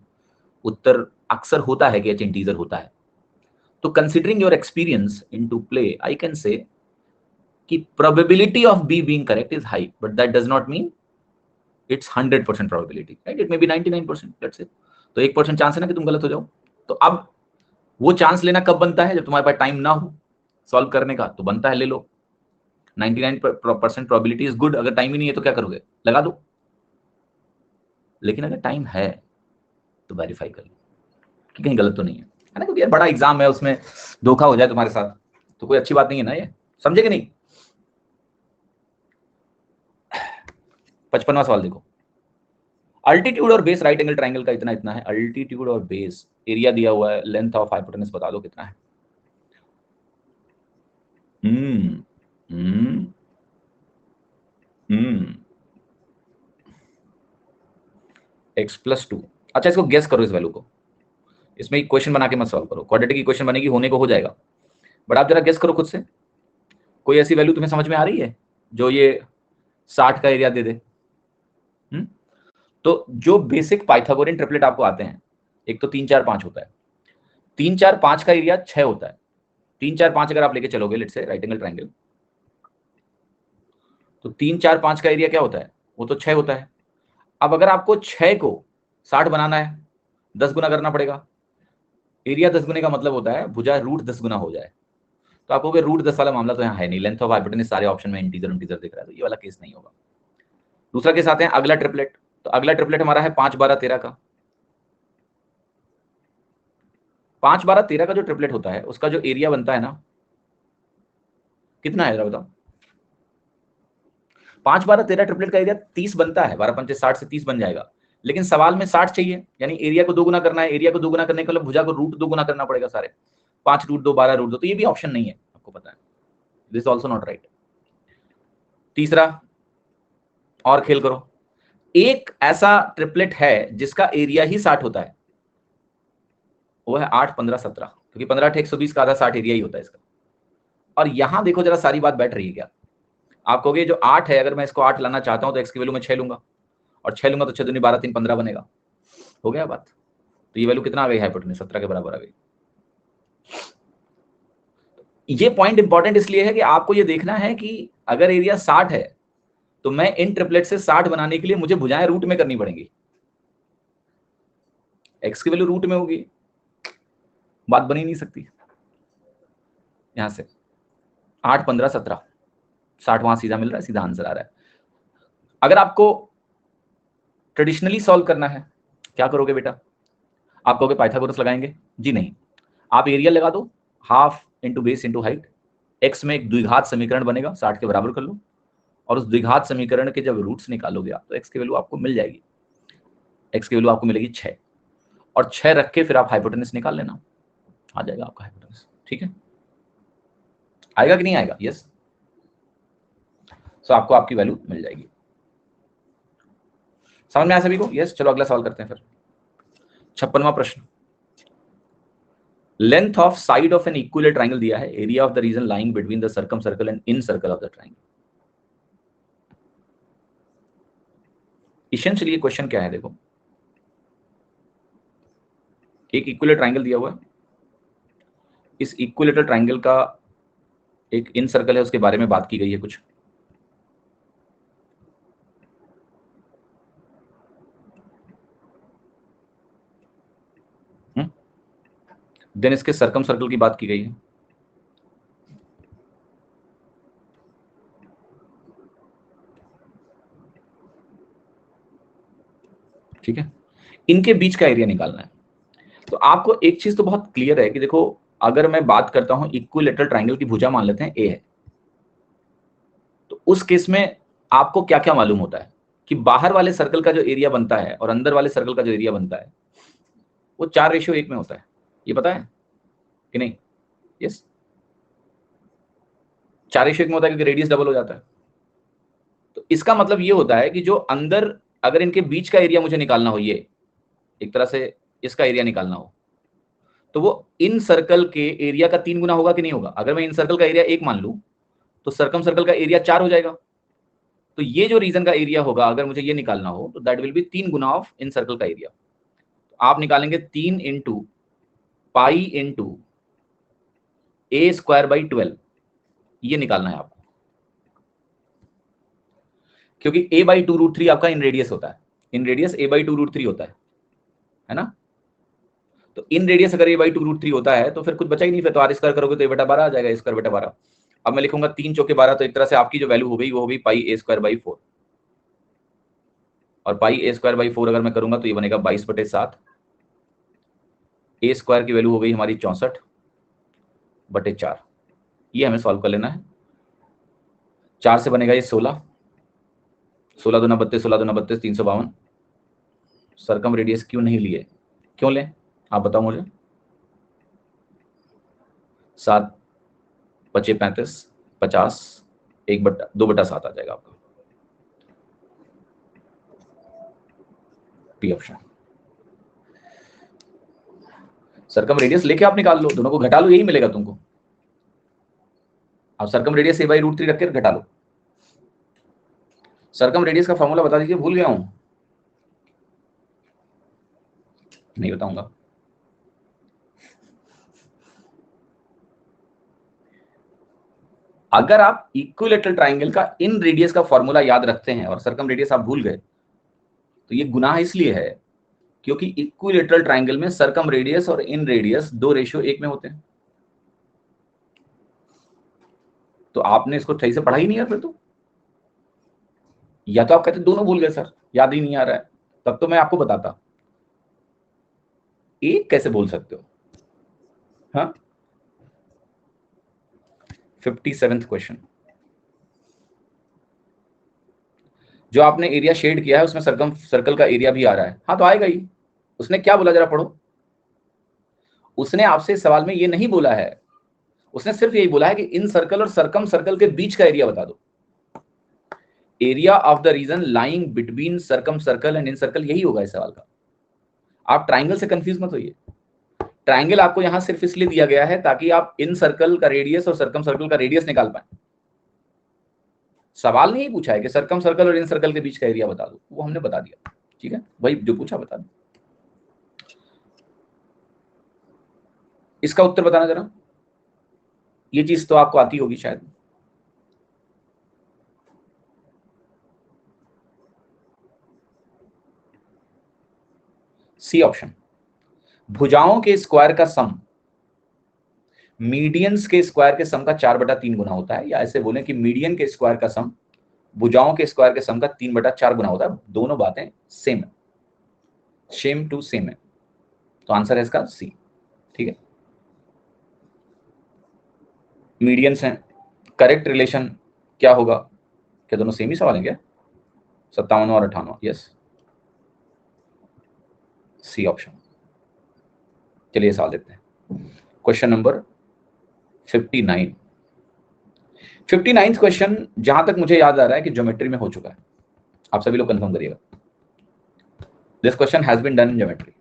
उत्तर अक्सर होता है कि h इंटीजर होता है, तो considering your experience into play I can say कि probability of B being correct is high, but that does not mean it's 100% probability, right? It may be 99%, that's it. तो 1% चांस है ना कि तुम गलत हो जाओ। तो अब वो चांस लेना कब बनता है? जब तुम्हारे पास टाइम ना हो सॉल्व करने का, तो बनता है ले लो। 99% प्रोबेबिलिटी इज गुड। अगर टाइम ही नहीं है तो क्या करोगे? लगा दो। लेकिन अगर टाइम है तो वेरीफाई कर लो कि कहीं गलत तो नहीं है ना, क्योंकि यार बड़ा एग्जाम है, उसमें धोखा हो जाए तुम्हारे साथ तो कोई अच्छी बात नहीं है ना ये। समझे कि नहीं? 55वां सवाल देखो, अल्टीट्यूड और बेस राइट एंगल ट्राइंगल का इतना इतना है। अल्टीट्यूड और बेस, एरिया दिया हुआ है, लेंथ ऑफ हाइपोटेनस बता दो कितना है। x+2। अच्छा, इसको गेस करो, इस वैल्यू को। इसमें इक्वेशन बना के मत सॉल्व करो, क्वाड्रेटिक इक्वेशन बनेगी, होने को हो जाएगा, बट आप जरा गेस करो खुद से। कोई ऐसी वैल्यू तुम्हें समझ में आ रही है जो ये 60 का एरिया दे दे? तो जो बेसिक पाइथागोरियन ट्रिपलेट आपको आते हैं, एक तो 3 4 5 होता है। 3 4 5 का एरिया 6 होता है। 3 4 5 अगर आप लेके चलोगे let's say right angle triangle, तो 3 4 5 का एरिया क्या होता है? वो तो 6 होता है। अब अगर आपको 6 को 60 बनाना है, 10 गुना करना पड़ेगा। एरिया 10 गुने का मतलब होता है भुजा रूट 10 गुना हो जाए। तो आप कहोगे रूट 10 वाला मामला तो यहाँ है नहीं, लेंथ ऑफ हाइपोटेनस सारे ऑप्शन में इंटीजर इंटीजर दिख रहा है, तो ये वाला केस नहीं होगा। दूसरा केस आते हैं अगला ट्रिपलेट। तो अगला ट्रिपलेट हमारा है 5 12 13 का। 5 12 13 का जो ट्रिपलेट होता है उसका जो एरिया बनता है ना, कितना है जरा बताओ? 5 12 13 ट्रिपलेट का एरिया 30 बनता है, 12 पंचे 60 से 30 बन जाएगा। लेकिन सवाल में 60 चाहिए, यानी एरिया को 2 गुना करना है। एरिया को 2 गुना करने के मतलब भुजा को रूट 2 गुना करना पड़ेगा सारे। 5 रूट 2 12 रूट 2, तो ये भी ऑप्शन नहीं है, आपको पता है। This also not right. तीसरा और खेल करो, एक ऐसा ट्रिपलेट है जिसका एरिया ही 60 होता है, वो है 8 15 17, क्योंकि 15 8 120 का आधा 60 एरिया ही होता है इसका। और यहां देखो जरा सारी बात बैठ रही है क्या? आप कहोगे जो 8 है, अगर मैं इसको 8 लाना चाहता हूं तो x की वैल्यू में 6 लूंगा, और 6 लूंगा तो 6 दूनी 12 3 15 बनेगा। हो गया बात? तो ये वैल्यू कितना आ गई हाइपोटेनस? 17 के बराबर आ गई। ये पॉइंट इंपॉर्टेंट इसलिए है कि आपको ये देखना है कि अगर एरिया 60 है तो मैं इन ट्रिपलेट से 60 बनाने के लिए मुझे भुजाएं रूट में करनी पड़ेंगी। x की वैल्यू रूट में होगी, बात बनी नहीं सकती। यहां से 8 15 17 60 वहां सीधा मिल रहा है, सीधा आंसर आ रहा है। अगर आपको ट्रेडिशनली सॉल्व करना है, क्या करोगे बेटा? आप कहोगे पाइथागोरस लगाएंगे? जी नहीं, आप एरिया लगा दो, half into base into height. X में एक द्विघात समीकरण बनेगा, 60 के बराबर कर लो, और उस द्विघात समीकरण के जब रूट्स निकालोगे आप तो एक्स की वैल्यू आपको मिल जाएगी। एक्स की वैल्यू आपको मिलेगी 6। और 6 रख के फिर आप हाइपोटेनस निकाल लेना, आ जाएगा आपका हाइपोटेनस। ठीक है, आएगा कि नहीं आएगा? यस। सो आपको आपकी वैल्यू मिल जाएगी। समझ में आया सभी को? यस। चलो अगला सवाल करते हैं फिर। 56वां प्रश्न, length of side of an equilateral triangle दिया है, area of the region lying between the circumcircle and incircle of the triangle. Essentially question क्या है, देखो एक इक्विलेटरल ट्राइंगल दिया हुआ है, इस इक्विलेटरल ट्राइंगल का एक इन सर्कल है, उसके बारे में बात की गई है कुछ। देन इसके सर्कम सर्कल की बात की गई है। ठीक है, इनके बीच का एरिया निकालना है। तो आपको एक चीज तो बहुत क्लियर है कि देखो, अगर मैं बात करता हूं इक्विलेटरल ट्राइंगल की भुजा मान लेते हैं ए है, तो उस केस में आपको क्या क्या मालूम होता है कि बाहर वाले सर्कल का जो एरिया बनता है और अंदर वाले सर्कल का जो एरिया बनता है वो 4:1 में होता है। ये पता है कि नहीं? यस, 4:1 में होता है क्योंकि रेडियस डबल हो जाता है। तो इसका मतलब ये होता है कि जो अंदर, अगर इनके बीच का एरिया मुझे निकालना हो, ये एक तरह से इसका एरिया निकालना हो, तो वो इन सर्कल के एरिया का 3 गुना होगा कि नहीं होगा? अगर मैं इन सर्कल का एरिया 1 मान लूं तो सर्कम सर्कल का एरिया 4 हो जाएगा। तो ये जो रीजन का एरिया होगा, अगर मुझे ये निकालना हो, तो that will be 3 Guna of in circle का एरिया। तो आप निकालेंगे 3 into pi into A square by 12, ये निकालना है आपको, क्योंकि a बाई 2√3 आपका इन रेडियस होता है। इन रेडियस a बाई 2√3 होता है ना? तो इन रेडियस अगर a बाई 2√3 होता है तो फिर कुछ बचा ही नहीं, फिर तो आर स्क्वायर करोगे तो a बटा 12 आ जाएगा, a स्क्वायर बटा 12। अब मैं लिखूंगा 3 चौके 12, तो एक तरह से आपकी जो वैल्यू हो गई वो हो गई पाई a स्क्वायर बाई 4, और पाई a स्क्वायर बाई 4 अगर मैं करूंगा तो ये बनेगा 22/7। a स्क्वायर की वैल्यू हो गई हमारी 64/4। ये हमें सॉल्व कर लेना है। 4 से बनेगा ये 16, 16 दूना 32, 16 दूना 32, 352। सरकम रेडियस क्यों नहीं लिए? क्यों लें आप बताओ मुझे? 7 बचे 35, 50, 2/7 आ जाएगा आपका टी ऑप्शन। सरकम रेडियस लेके आप निकाल लो, दोनों को घटा लो, यही मिलेगा तुमको। आप सरकम रेडियस a बाई √3 रख के घटा लो। सरकम रेडियस का फॉर्मूला बता दीजिए, भूल गया हूं। नहीं बताऊंगा। अगर आप इक्विलेटरल ट्राइंगल का इन रेडियस का फॉर्मूला याद रखते हैं और सरकम रेडियस आप भूल गए, तो ये गुनाह इसलिए है क्योंकि इक्विलेटरल ट्राइंगल में सरकम रेडियस और इन रेडियस 2:1 में होते हैं। तो आपने इसको सही से पढ़ा ही नहीं है फिर तो, या तो आप कहते दोनों भूल गए सर, याद ही नहीं आ रहा है, तब तो मैं आपको बताता। एक कैसे बोल सकते हो? हाँ, 57th क्वेश्चन, जो आपने एरिया शेड किया है उसमें सरकम सर्कल का एरिया भी आ रहा है। हाँ तो आएगा ही। उसने क्या बोला जरा पढ़ो। उसने आपसे सवाल में ये नहीं बोला है, उसने सिर्फ यही बोला है कि इन सर्कल और सरकम सर्कल के बीच का एरिया बता दो। Area of the region lying between circumcircle and incircle, यही होगा इस सवाल का। आप ट्राइंगल से कंफ्यूज मत होइए। ट्राइंगल आपको यहां सिर्फ इसलिए दिया गया है ताकि आप इन सर्कल का रेडियस और सरकम सर्कल का रेडियस निकाल पाए। सवाल नहीं पूछा है कि सरकम सर्कल और इन सर्कल के बीच का एरिया बता दो, वो हमने बता दिया। ठीक है, वही जो पूछा बता दो। इसका उत्तर बताना जरा। ये चीज तो आपको आती होगी शायद। सी ऑप्शन, भुजाओं के स्क्वायर का सम मीडियंस के स्क्वायर के सम का 4/3 गुना होता है, या ऐसे बोले कि मीडियन के स्क्वायर का सम भुजाओं के स्क्वायर के सम का 3/4 गुना होता है। दोनों बातें सेम है, सेम टू सेम है। तो आंसर है इसका सी। ठीक है, मीडियंस हैं। करेक्ट रिलेशन क्या होगा? क्या दोनों सेम ही सवाल है क्या? 57 और 58, यस, सी ऑप्शन। चलिए सवाल देखते हैं, क्वेश्चन नंबर 59। 59th क्वेश्चन जहां तक मुझे याद आ रहा है कि ज्योमेट्री में हो चुका है, आप सभी लोग कंफर्म करिएगा। This question has been done in geometry,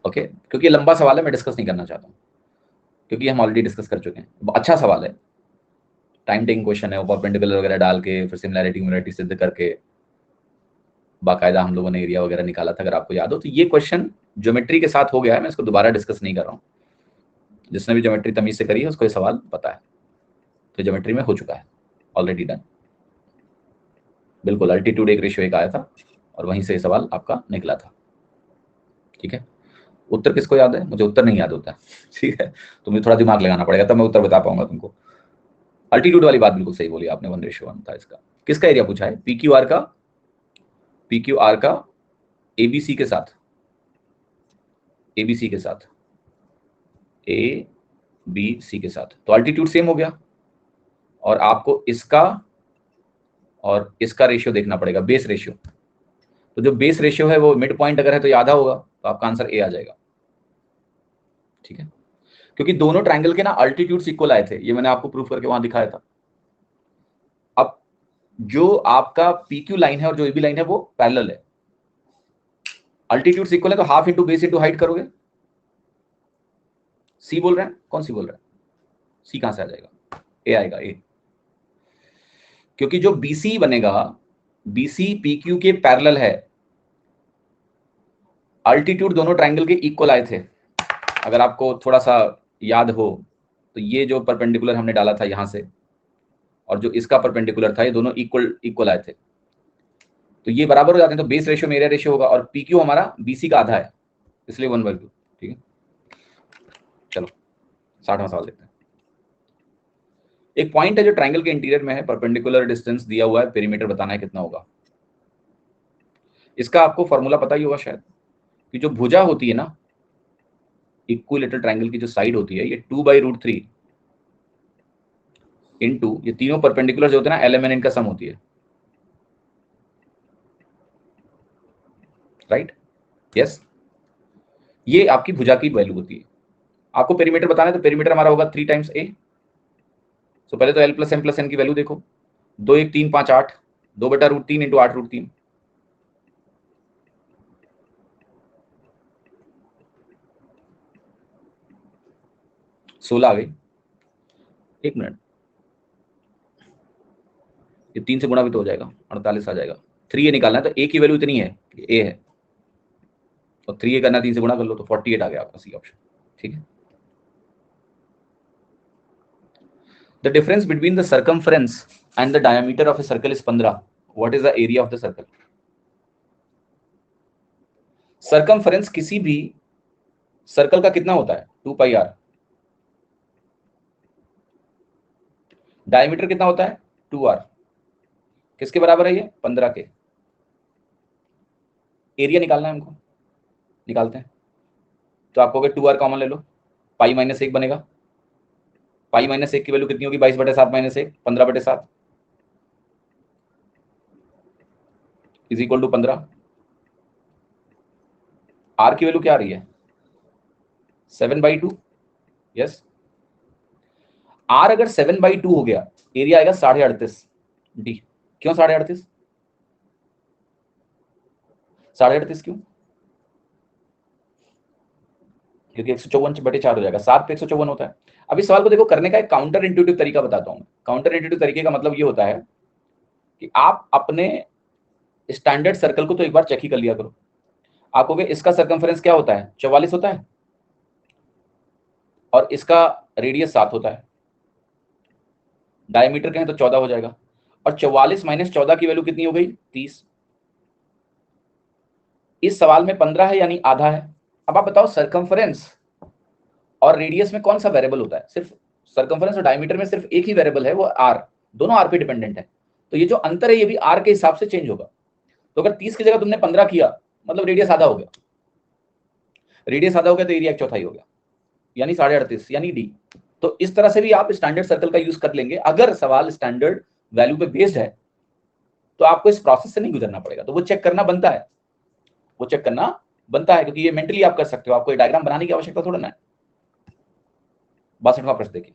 okay, क्योंकि लंबा सवाल है, मैं डिस्कस नहीं करना चाहता हूं, क्योंकि हम ऑलरेडी डिस्कस कर चुके हैं। अच्छा सवाल है, टाइम टेकिंग क्वेश्चन है, परपेंडिकुलर वगैरह डाल के फिर सिमिलैरिटी सिद्ध करके बाकायदा हम लोगों ने एरिया वगैरह निकाला था, अगर आपको याद हो। तो ये क्वेश्चन ज्योमेट्री के साथ हो गया है, मैं इसको दोबारा डिस्कस नहीं कर रहा हूँ। जिसने भी ज्योमेट्री तमीज से करी है उसको ये सवाल पता है, तो ज्योमेट्री में हो चुका है, ऑलरेडी डन। बिल्कुल अल्टीट्यूड एक रेशियो एक आया था और वहीं से ये सवाल आपका निकला था, ठीक है। उत्तर किसको याद है? मुझे उत्तर नहीं याद होता है, ठीक है, तो मुझे थोड़ा दिमाग लगाना पड़ेगा तब मैं उत्तर बता पाऊंगा तुमको। अल्टीट्यूड वाली बात बिल्कुल सही बोली आपने, 1:1 था इसका। किसका एरिया पूछा है? PQR का ABC के साथ, ABC के साथ, ABC के साथ, तो अल्टीट्यूड सेम हो गया और आपको इसका और इसका रेशियो देखना पड़ेगा, बेस रेशियो। तो जो बेस रेशियो है वो मिड पॉइंट अगर है तो आधा होगा, तो आपका आंसर ए आ जाएगा, ठीक है। क्योंकि दोनों ट्रायंगल के ना अल्टीट्यूड्स इक्वल आए थे, ये मैंने आपको प्रूफ करके वहां दिखाया था। अब जो आपका PQ लाइन है और जो AB लाइन है वो पैरेलल है, अल्टीट्यूड्स इक्वल है, तो half into base into height करोगे। सी बोल रहे हैं? कौन सी बोल रहा है? सी कहां से आ जाएगा? ए आएगा, ए। क्योंकि जो BC बनेगा, BC PQ के पैरेलल है, अल्टीट्यूड दोनों ट्रायंगल के इक्वल आए थे। अगर आपको थोड़ा सा याद हो तो ये जो परपेंडिकुलर हमने डाला था यहां से और जो इसका परपेंडिकुलर था, ये दोनों इक्वल आए थे, तो ये बराबर हो जाते हैं, तो बेस रेशियो में एरिया रेशियो होगा और PQ हमारा BC का आधा है, इसलिए 1/2, ठीक है। चलो 60वां सवाल देखते हैं। एक पॉइंट है जो ट्रायंगल के इंटीरियर में है, परपेंडिकुलर डिस्टेंस दिया हुआ है, पेरीमीटर बताना है कितना होगा। इसका आपको फॉर्मूला पता ही होगा शायद, कि जो भुजा होती है ना, इक्विलेटरल ट्रायंगल की जो साइड होती है, ये 2/√3 इनटू ये तीनों परपेंडिकुलर जो होते हैं ना, LMN इनका सम होती है, राइट? यस, ये आपकी भुजा की वैल्यू होती है। आपको पेरीमीटर बताना है, तो पेरीमीटर हमारा होगा 3 टाइम्स A। तो पहले तो L + M + N की वैल्यू देखो, 2 1 3 5 8, 2/√3 इंटू 8√3, सोलह आ गई। एक मिनट, ये 3 से गुणा भी तो हो जाएगा, 48 आ जाएगा। 3A निकालना है, तो A की वैल्यू इतनी है, A है, और 3A करना 3 से गुणा कर लो, तो 48 आ गया आपका सी ऑप्शन, ठीक है। The difference between the circumference and the diameter of a circle is 15. What is the area of the circle? Circumference किसी भी सर्कल का कितना होता है? 2πr। डायमीटर कितना होता है? 2r। किसके बराबर है ये? 15 के। एरिया निकालना है हमको, निकालते हैं। तो आपको अगर 2r कॉमन ले लो, पाई माइनस 1 बनेगा। पाई माइनस 1 की वैल्यू कितनी होगी? 22/7 - 1, 15/7 इज इक्वल टू 15। आर की वैल्यू क्या आ रही है? 7/2। यस, आर अगर 7/2 हो गया, एरिया आएगा 38.5 डी। क्यों 38.5? 38.5 क्यों? क्योंकि 154/4 हो जाएगा, 7 पे 154 होता है। अब इस सवाल को देखो, करने का एक काउंटर इंट्यूटिव तरीका बताता हूं। काउंटर इंट्यूटिव तरीके का मतलब ये होता है कि आप अपने स्टैंडर्ड सर्कल को तो एक बार चेक ही कर लिया करो। आप कहोगे इसका सर्कमफरेंस क्या होता है? 44 होता है और इसका रेडियस 7 होता है, डायमीटर कहें तो 14 हो जाएगा, और 44 - 14 की वैल्यू कितनी हो गई? 30। इस सवाल में 15 है, यानी आधा है। अब आप बताओ, सर्कमफरेंस और रेडियस में कौन सा वेरिएबल होता है? सिर्फ सर्कमफरेंस और डायमीटर में सिर्फ एक ही वेरिएबल है, वो आर। दोनों आर पे डिपेंडेंट है, तो ये जो अंतर है ये भी आर के हिसाब से चेंज होगा। तो अगर 30 की जगह तुमने 15 किया, मतलब रेडियस आधा हो गया। रेडियस आधा हो गया तो एरिया 1/4 हो गया, यानी 38.5, यानी डी। तो इस तरह से भी आप स्टैंडर्ड सर्कल का यूज कर लेंगे। अगर सवाल स्टैंडर्ड वैल्यू पे बेस्ड है तो आपको इस प्रोसेस से नहीं गुजरना पड़ेगा, तो वो चेक करना बनता है, वो चेक करना बनता है, क्योंकि ये मेंटली आप कर सकते हो, आपको ये डायग्राम बनाने की आवश्यकता थोड़ा ना है। 62वां प्रश्न देखिए,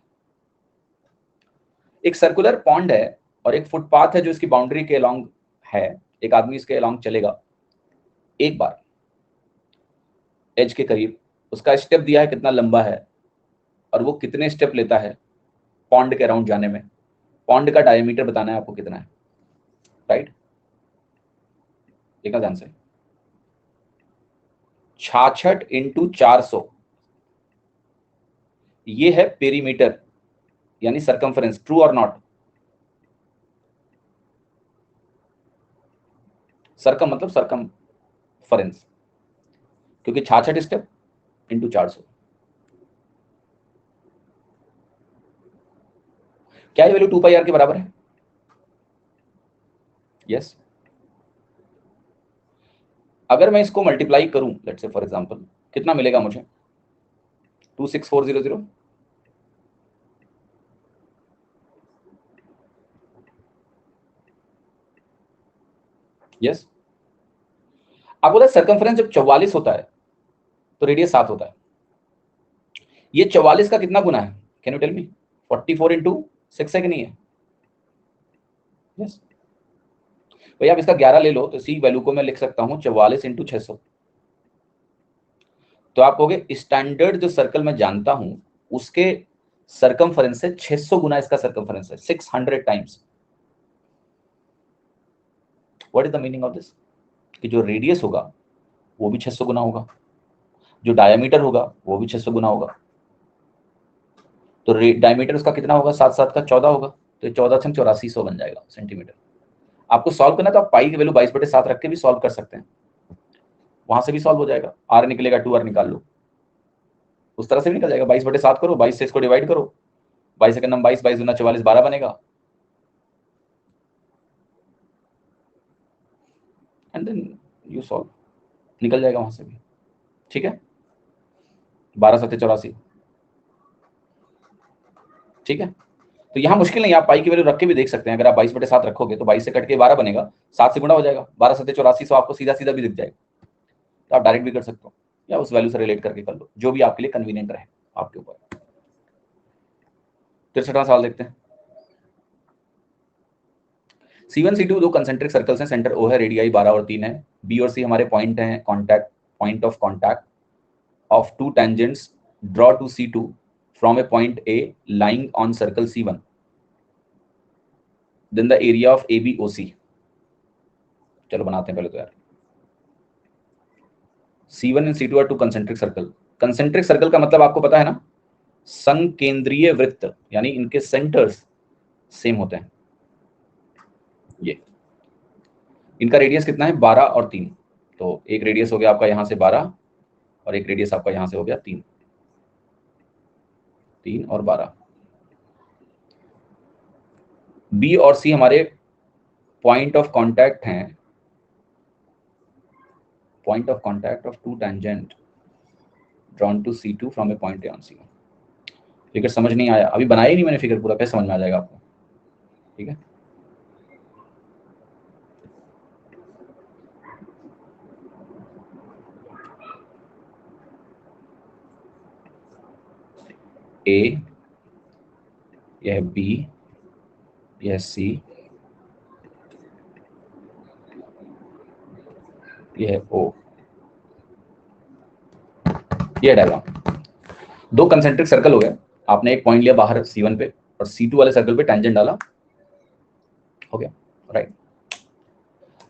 एक सर्कुलर पॉन्ड है और एक फुटपाथ है जो इसकी बाउंड्री के अलोंग है। एक आदमी इसके अलोंग चलेगा, एक बार एज के करीब, उसका स्टेप दिया है कितना लंबा है और वो कितने स्टेप लेता है पॉन्ड के अराउंड जाने में। पॉन्ड का डायमीटर बताना है आपको कितना है, राइट? देखना ध्यान से, 66 इंटू 400, ये है पेरीमीटर यानी सरकमफरेंस। ट्रू और नॉट? सरकम मतलब सरकमफरेंस, क्योंकि 66 स्टेप इंटू 400। क्या ये वैल्यू 2 पाई आर के बराबर है? यस। अगर मैं इसको मल्टीप्लाई करूं, लेट्स से फॉर एग्जांपल, कितना मिलेगा मुझे? 26400। यस। आपको पता है सर्कमफरेंस जब 44 होता है तो रेडियस 7 होता है। ये 44 का कितना गुना है? Can you tell me? 44 into 6 है कि नहीं है? यस। भैया आप इसका 11 ले लो तो इसी वैल्यू को मैं लिख सकता हूं 44 इंटू 600। तो आप कहोगे स्टैंडर्ड जो सर्कल मैं जानता हूं उसके सर्कमफरेंस से 600 गुना इसका सर्कमफरेंस है, 600 times. What is the meaning of this? कि जो रेडियस होगा वो भी 600 गुना होगा, जो डायमीटर होगा वो भी 600 गुना होगा। तो डायमीटर उसका कितना होगा? 7 7 का 14 होगा, तो 14 से 8400 बन जाएगा सेंटीमीटर। आपको सॉल्व करना तो आप पाई की वैल्यू 22/7 रख के भी सॉल्व कर सकते हैं, वहां से भी सॉल्व हो जाएगा। आर निकलेगा 2r निकाल लो, उस तरह से भी निकल जाएगा। 22/7 करो, 22 से इसको डिवाइड करो, 22 सेकंड नंबर 22, 22 दूना 44, 12 बनेगा। एंड देन यू सॉल्व, निकल जाएगा वहां से भी। ठीक है, 12 7 84। ठीक है, तो यहाँ मुश्किल नहीं, आप पाई की वैल्यू रख के भी देख सकते हैं। अगर आप 22/7 रखोगे तो 22 से कट के 12 बनेगा, 7 से गुणा हो जाएगा, 12 7 84, सो आपको सीधा सीधा भी दिख जाएगा। तो आप डायरेक्ट भी कर सकते हो या उस वैल्यू से रिलेट करके कर लो, जो भी आपके लिए कन्वीनियंट रहे, आपके ऊपर। 63वां सवाल देखते हैं। C1 C2 दो कंसेंट्रिक सर्कल्स हैं, सेंटर O है, रेडियाई 12 और 3 है। B और C हमारे पॉइंट हैं, contact point of contact of to tangents draw two C2 from a point A lying on circle C1, then the area of ABOC। चलो बनाते हैं पहले तो यार। C1 and C2 are two concentric circle। Concentric circle का मतलब आपको पता है ना, संकेंद्रीय वृत्त, यानी इनके सेंटर्स सेम होते हैं। ये इनका रेडियस कितना है? 12 और 3। तो एक रेडियस हो गया आपका यहां से 12 और एक रेडियस आपका यहां से हो गया 3 और 12। बी और सी हमारे पॉइंट ऑफ कांटेक्ट हैं, point of contact of two tangent drawn to C2 from a point A on C1। Figure समझ नहीं आया? अभी बनाया ही नहीं मैंने फिगर पूरा, कैसे समझ में आ जाएगा आपको? ठीक है, A, यह B, यह C, यह O। यह डायग्राम, दो कंसेंट्रिक सर्कल हो गए। आपने एक पॉइंट लिया बाहर C1 पे और C2 वाले सर्कल पे टेंजेंट डाला, हो गया, राइट।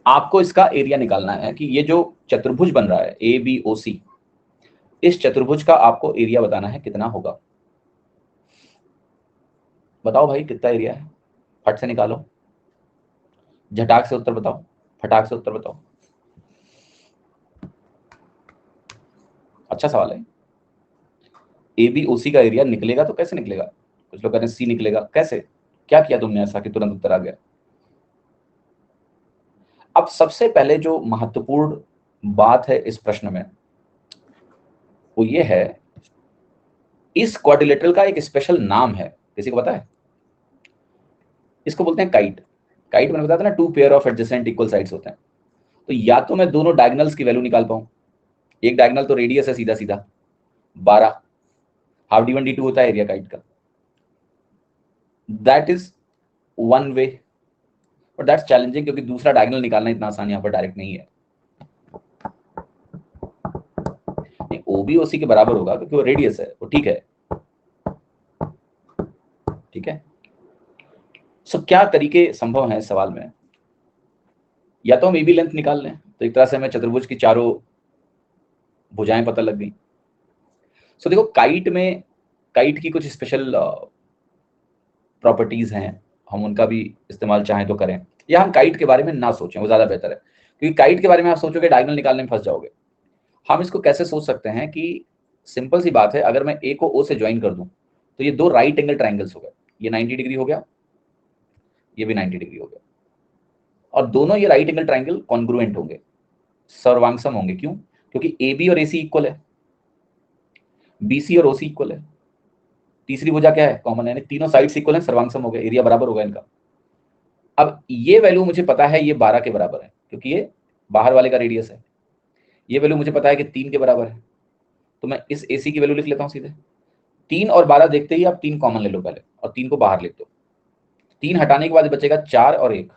आपको इसका एरिया निकालना है कि ये जो चतुर्भुज बन रहा है ABOC, इस चतुर्भुज का आपको एरिया बताना है कितना होगा। बताओ भाई कितना एरिया है, फट से निकालो, झटाक से उत्तर बताओ, फटाक से उत्तर बताओ। अच्छा सवाल है। ABOC का एरिया निकलेगा तो कैसे निकलेगा? कुछ लोग कह रहे हैं C निकलेगा, कैसे? क्या किया तुमने ऐसा कि तुरंत उत्तर आ गया? अब सबसे पहले जो महत्वपूर्ण बात है इस प्रश्न में वो ये है, इस क्वाड्रिलेटरल का एक स्पेशल नाम है, किसी को पता है? इसको बोलते हैं काइट। काइट मैंने बताया था ना, two pair of adjacent equal sides होते हैं। तो या तो मैं दोनों डायगोनल्स की वैल्यू निकाल पाऊं, एक डायगोनल तो रेडियस है सीधा सीधा 12, हाफ d1 d2 होता है एरिया काइट का, that is one way, but that's challenging क्योंकि दूसरा डायगोनल निकालना इतना आसान यहाँ पर डायरेक्ट नहीं है। ओ बी ओसी के बराबर होगा क्योंकि वो रेडियस है, वो ठीक है, ठीक है। सो क्या तरीके संभव हैं सवाल में, या तो हम ए बी लेंथ निकाल लें, तो एक तरह से हमें चतुर्भुज की चारों भुजाएं पता लग गई। सो देखो काइट में, काइट की कुछ स्पेशल प्रॉपर्टीज हैं, हम उनका भी इस्तेमाल चाहें तो करें, या हम काइट के बारे में ना सोचें, वो ज्यादा बेहतर है, क्योंकि काइट के बारे में आप सोचोगे डायगोनल निकालने में फंस जाओगे। हम इसको कैसे सोच सकते हैं कि सिंपल सी बात है, अगर मैं ए को ओ से ज्वाइन कर दूं तो ये दो राइट एंगल ट्राइंगल्स हो गए, ये 90 डिग्री हो गया, ये भी 90 डिग्री हो गया, और दोनों ये राइट एंगल ट्राइंगल कॉन्ग्रुएंट होंगे, सर्वांगसम होंगे। क्यों? क्योंकि ए बी और ए सी इक्वल है, बी सी और ओ सी इक्वल है, तीसरी भुजा क्या है? कॉमन है, तीनों साइड्स इक्वल है, सर्वांगसम हो गए, एरिया बराबर होगा इनका। अब ये वैल्यू मुझे पता है ये 12 के बराबर है क्योंकि ये बाहर वाले का रेडियस है, ये वैल्यू मुझे पता है कि 3 के बराबर है, तो मैं इस AC की वैल्यू लिख लेता हूं सीधे। 3 और 12 देखते ही आप 3 कॉमन ले लो पहले और 3 को बाहर लिख दो। 3 हटाने के बाद बचेगा 4 और 1,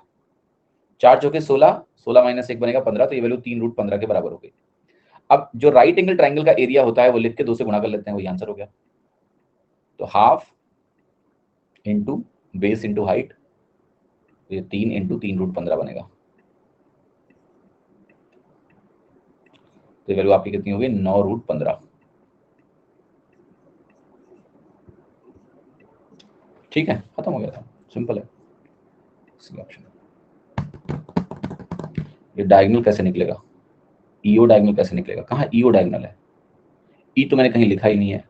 4 चौके 16, 16 माइनस 1 बनेगा 15, तो ये वैल्यू 3√15 के बराबर हो गई। अब जो राइट एंगल ट्राइंगल का एरिया होता है वो लिख के 2 से गुणा कर लेते हैं, वही आंसर हो गया। तो half into base into height, ये 3 इंटू 3√15 बनेगा, तो ये वैल्यू आपकी कितनी होगी? 9√15। ठीक है, खत्म हो गया था, सिंपल है। ये डायगोनल कैसे निकलेगा? ईओ डायगोनल कैसे निकलेगा? कहाँ ईओ डायगोनल है? ई तो मैंने कहीं लिखा ही नहीं है,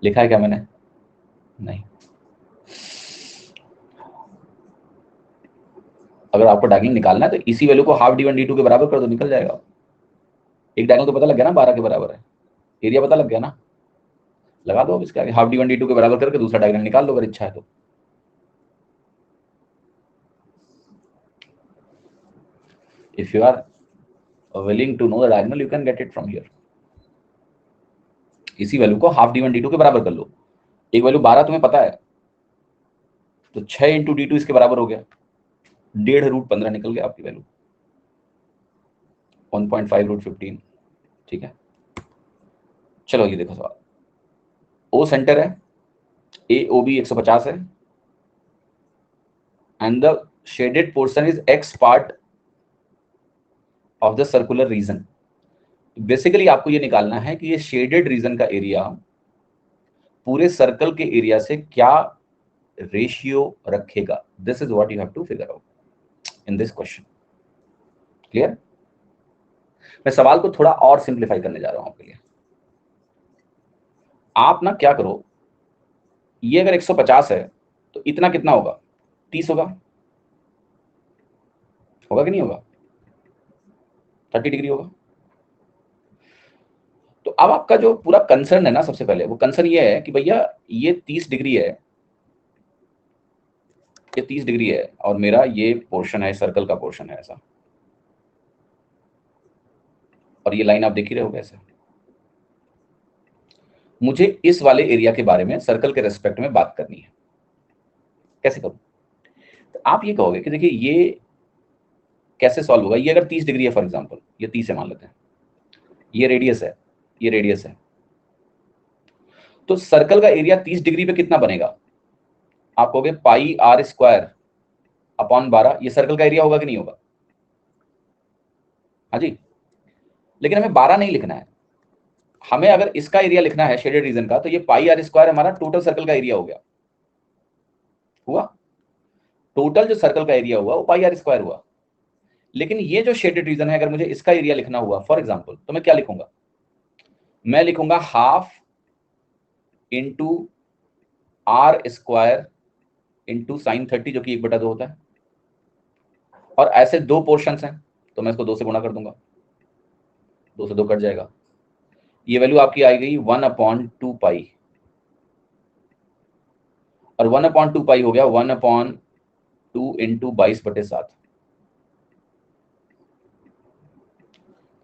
लिखा है क्या मैंने? नहीं। अगर आपको डायगोनल निकालना है तो इसी वैल्यू को हाफ d1 d2 के बराबर कर दो, निकल जाएगा। एक डायगोनल तो पता लग गया ना 12 के बराबर है, एरिया पता लग गया ना, लगा दो अब इसके आगे हाफ d1 d2 के बराबर करके दूसरा डायगोनल निकाल लो अगर इच्छा है तो। If you are willing to know the diagonal, you can get it from here. इसी वैल्यू को हाफ d1 d2 के बराबर कर लो, एक वैल्यू 12 तुम्हें पता है, तो 6 इंटू d2 इसके बराबर हो गया, 1.5√15 निकल गया आपकी वैल्यू, 1.5√15। ठीक है, चलो ये देखो सवाल, ओ सेंटर है, ए ओ बी 150 है, and the shaded portion is x part of the circular region. Basically आपको ये निकालना है कि ये शेडेड रीजन का एरिया पूरे सर्कल के एरिया से क्या रेशियो रखेगा। This is what you have to figure out in this question. Clear? मैं सवाल को थोड़ा और सिंप्लीफाई करने जा रहा हूं आपके लिए। आप ना क्या करो, ये अगर 150 है तो इतना कितना होगा? 30 होगा, होगा कि नहीं होगा? 30 डिग्री होगा। तो अब आपका जो पूरा कंसर्न है ना, सबसे पहले वो कंसर्न ये है कि भैया ये 30 डिग्री है, ये 30 डिग्री है, और मेरा ये पोर्शन है, सर्कल का पोर्शन है ऐसा, और ये लाइन आप देख ही रहे हो कैसे। मुझे इस वाले एरिया के बारे में सर्कल के रेस्पेक्ट में बात करनी है, कैसे करूं? तो आप ये कहोगे कि देखिए ये कैसे सॉल्व होगा। ये अगर 30 डिग्री है फॉर एग्जांपल, ये 30 है मान लेते हैं, ये रेडियस है, ये रेडियस है, तो सर्कल का एरिया 30 डिग्री पे कितना बनेगा? आप कहोगे पाई r स्क्वायर अपॉन 12, ये सर्कल का एरिया होगा कि नहीं होगा? हाँ जी, लेकिन हमें 12 नहीं लिखना है, हमें अगर इसका एरिया लिखना है शेडेड रीजन का, तो ये पाई r स्क्वायर हमारा टोटल सर्कल का एरिया हो गया, हुआ टोटल जो सर्कल का एरिया हुआ वो पाई r स्क्वायर हुआ। लेकिन ये जो शेडेड रीजन है, अगर मुझे इसका एरिया लिखना हुआ फॉर एग्जांपल, तो मैं क्या लिखूंगा? मैं लिखूंगा half into r square into sine 30, जो कि 1/2 होता है, और ऐसे दो पोर्शंस हैं तो मैं इसको 2 से गुणा कर दूंगा, 2 से 2 कट जाएगा, ये वैल्यू आपकी आई गई 1/2 पाई, और 1/2 पाई हो गया 1/2 इंटू 22/7।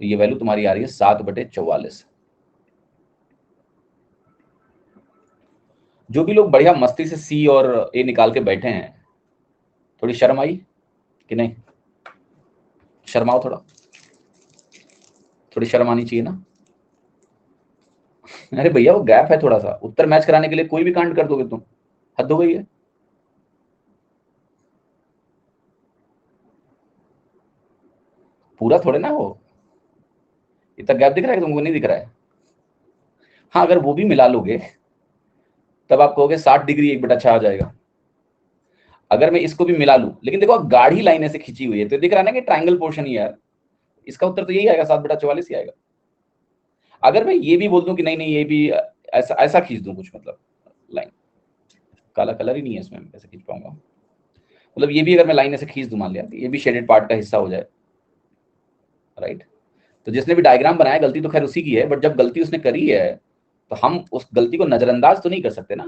तो ये वैल्यू तुम्हारी आ रही है 7/44। जो भी लोग बढ़िया मस्ती से सी और ए निकाल के बैठे हैं, थोड़ी शर्म आई कि नहीं? शर्माओ, थोड़ी शर्म आनी चाहिए ना। अरे भैया वो गैप है थोड़ा सा, उत्तर मैच कराने के लिए कोई भी कांड कर दोगे तुम, हद हो गई है। पूरा थोड़े ना हो, इतना गैप दिख रहा है कि तुमको नहीं दिख रहा है? हाँ, अगर वो भी मिला लोगे तब आप कहोगे 60 डिग्री 1/6 आ जाएगा। अगर मैं इसको भी मिला लूं, लेकिन देखो गाढ़ी लाइन ऐसे खींची हुई है तो दिख रहा है ना कि ट्रायंगल पोर्शन ही है यार, इसका उत्तर तो यही आएगा, 7/44 ही आएगा। अगर मैं ये भी बोल दूं कि नहीं नहीं ये भी ऐसा ऐसा खींच दूं कुछ, मतलब लाइन, काला कलर ही नहीं है इसमें, मैं कैसे खींच पाऊंगा? मतलब ये भी अगर मैं लाइन ऐसे खींच दूं, मान लिया ये भी शेडेड पार्ट का हिस्सा हो जाए, राइट? तो जिसने भी डायग्राम बनाया गलती तो खैर उसी की है, बट जब गलती उसने करी है तो हम उस गलती को नजरअंदाज तो नहीं कर सकते ना,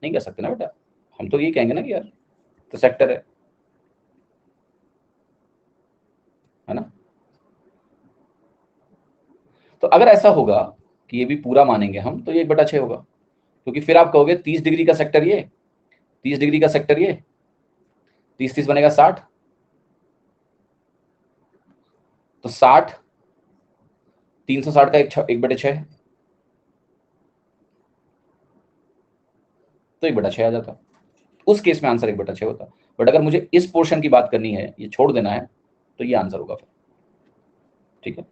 नहीं कर सकते ना बेटा। हम तो ये कहेंगे ना कि यार तो सेक्टर है ना। तो अगर ऐसा होगा कि ये भी पूरा मानेंगे हम, तो ये 1/6 होगा, क्योंकि फिर आप कहोगे 30 डिग्री का सेक्टर ये, 30 डिग्री का सेक्टर ये, 30 बनेगा 60, तो 60 360 का 1/6, तो 1/6 आ जाता। उस केस में आंसर 1/6 होता। बट अगर मुझे इस पोर्शन की बात करनी है, ये छोड़ देना है, तो ये आंसर होगा फिर। ठीक है,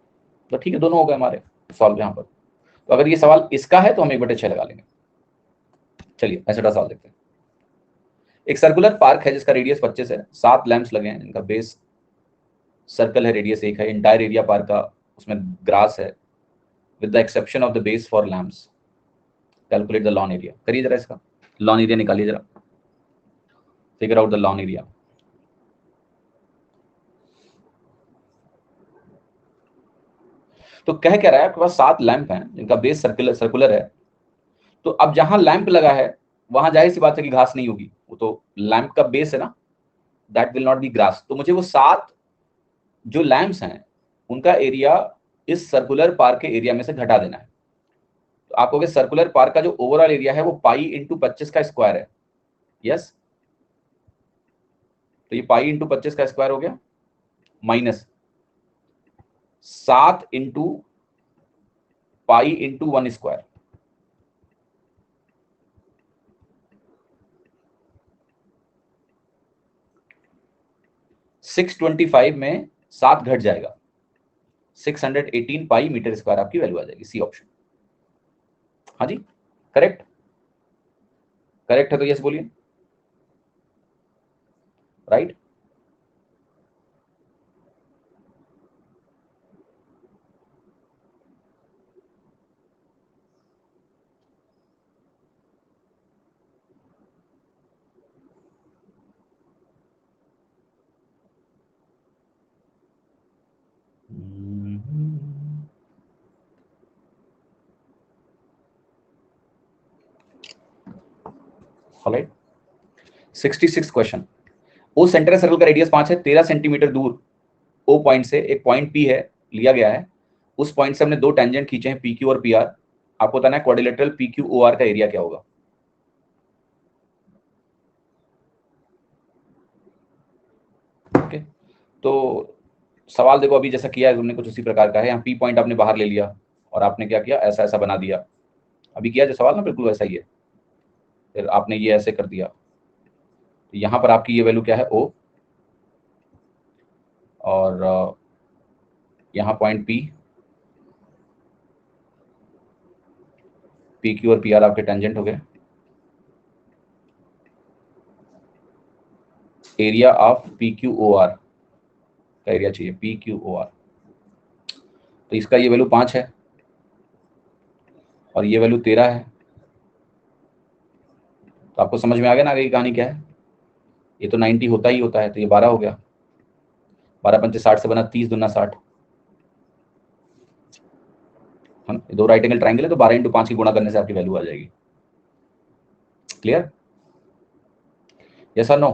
तो ठीक है, दोनों हो गए हमारे सॉल्व यहाँ पर। तो अगर ये सवाल इसका है तो हम 1/6 लगा लेंगे। चलिए ऐसा सवाल देखते हैं। एक सर्कुलर पार्क है जिसका रेडियस 25 है, 7 लैंप्स लगे हैं जिनका बेस सर्कल है, रेडियस 1 है, इंटायर एरिया पार्क का उसमें ग्रास है, with the exception of the base for lamps, calculate the lawn area. करिए जरा इसका लॉन एरिया निकालिए जरा, figure out the lawn area. तो कह क्या रहा है, आपके पास 7 लैंप हैं जिनका बेस सर्कुलर है। तो अब जहां लैंप लगा है वहां जाहिर सी बात है कि घास नहीं होगी, वो तो लैंप का बेस है ना, that will not be grass. तो मुझे वो 7 जो लैंप्स हैं उनका एरिया इस सर्कुलर पार्क के एरिया में से घटा देना है। तो आप कहोगे सर्कुलर पार्क का जो ओवरऑल एरिया है वो पाई इंटू 25 का स्क्वायर है। यस, तो ये पाई इंटू 25 का स्क्वायर हो गया, minus 7 into pi into 1 square. 625 में 7 घट जाएगा, 618 पाई मीटर स्क्वायर आपकी वैल्यू आ जाएगी। C option. हाँ जी, करेक्ट, करेक्ट है तो यस बोलिए, right. Alright, 66 question. O centre circle का रेडियस 5 है, 13 सेंटीमीटर दूर ओ पॉइंट से एक पॉइंट पी है लिया गया है। उस पॉइंट से हमने 2 टेंजेंट खींचे हैं, पी क्यू और पी आर। आपको बताना है quadrilateral P Q O R का एरिया क्या होगा। ओके, तो सवाल देखो अभी जैसा किया है तुमने कुछ उसी प्रकार का है। यहाँ पी पॉइंट आपने बाहर ले लिया और आपने क्या किया, ऐसा ऐसा बना दिया। अभी किया जो सवाल ना बिल्कुल वैसा ही है, फिर आपने ये ऐसे कर दिया। तो यहाँ पर आपकी ये वैल्यू क्या है, ओ, और यहाँ पॉइंट पी, पी क्यू और पी आर आपके टेंजेंट हो गए। Area of P Q O R का एरिया चाहिए, पी क्यू ओ आर। तो इसका ये वैल्यू 5 है और ये वैल्यू 13 है। तो आपको समझ में आ गया ना आगे की कहानी क्या है। ये तो 90 होता ही होता है, तो ये 12 हो गया, 12 पंचे 60 से बना 30 दूना 60, है ना। 2 राइट एंगल ट्राइंगल है तो 12 इंटू 5 की गुणा करने से आपकी वैल्यू आ जाएगी। क्लियर, यस और नो?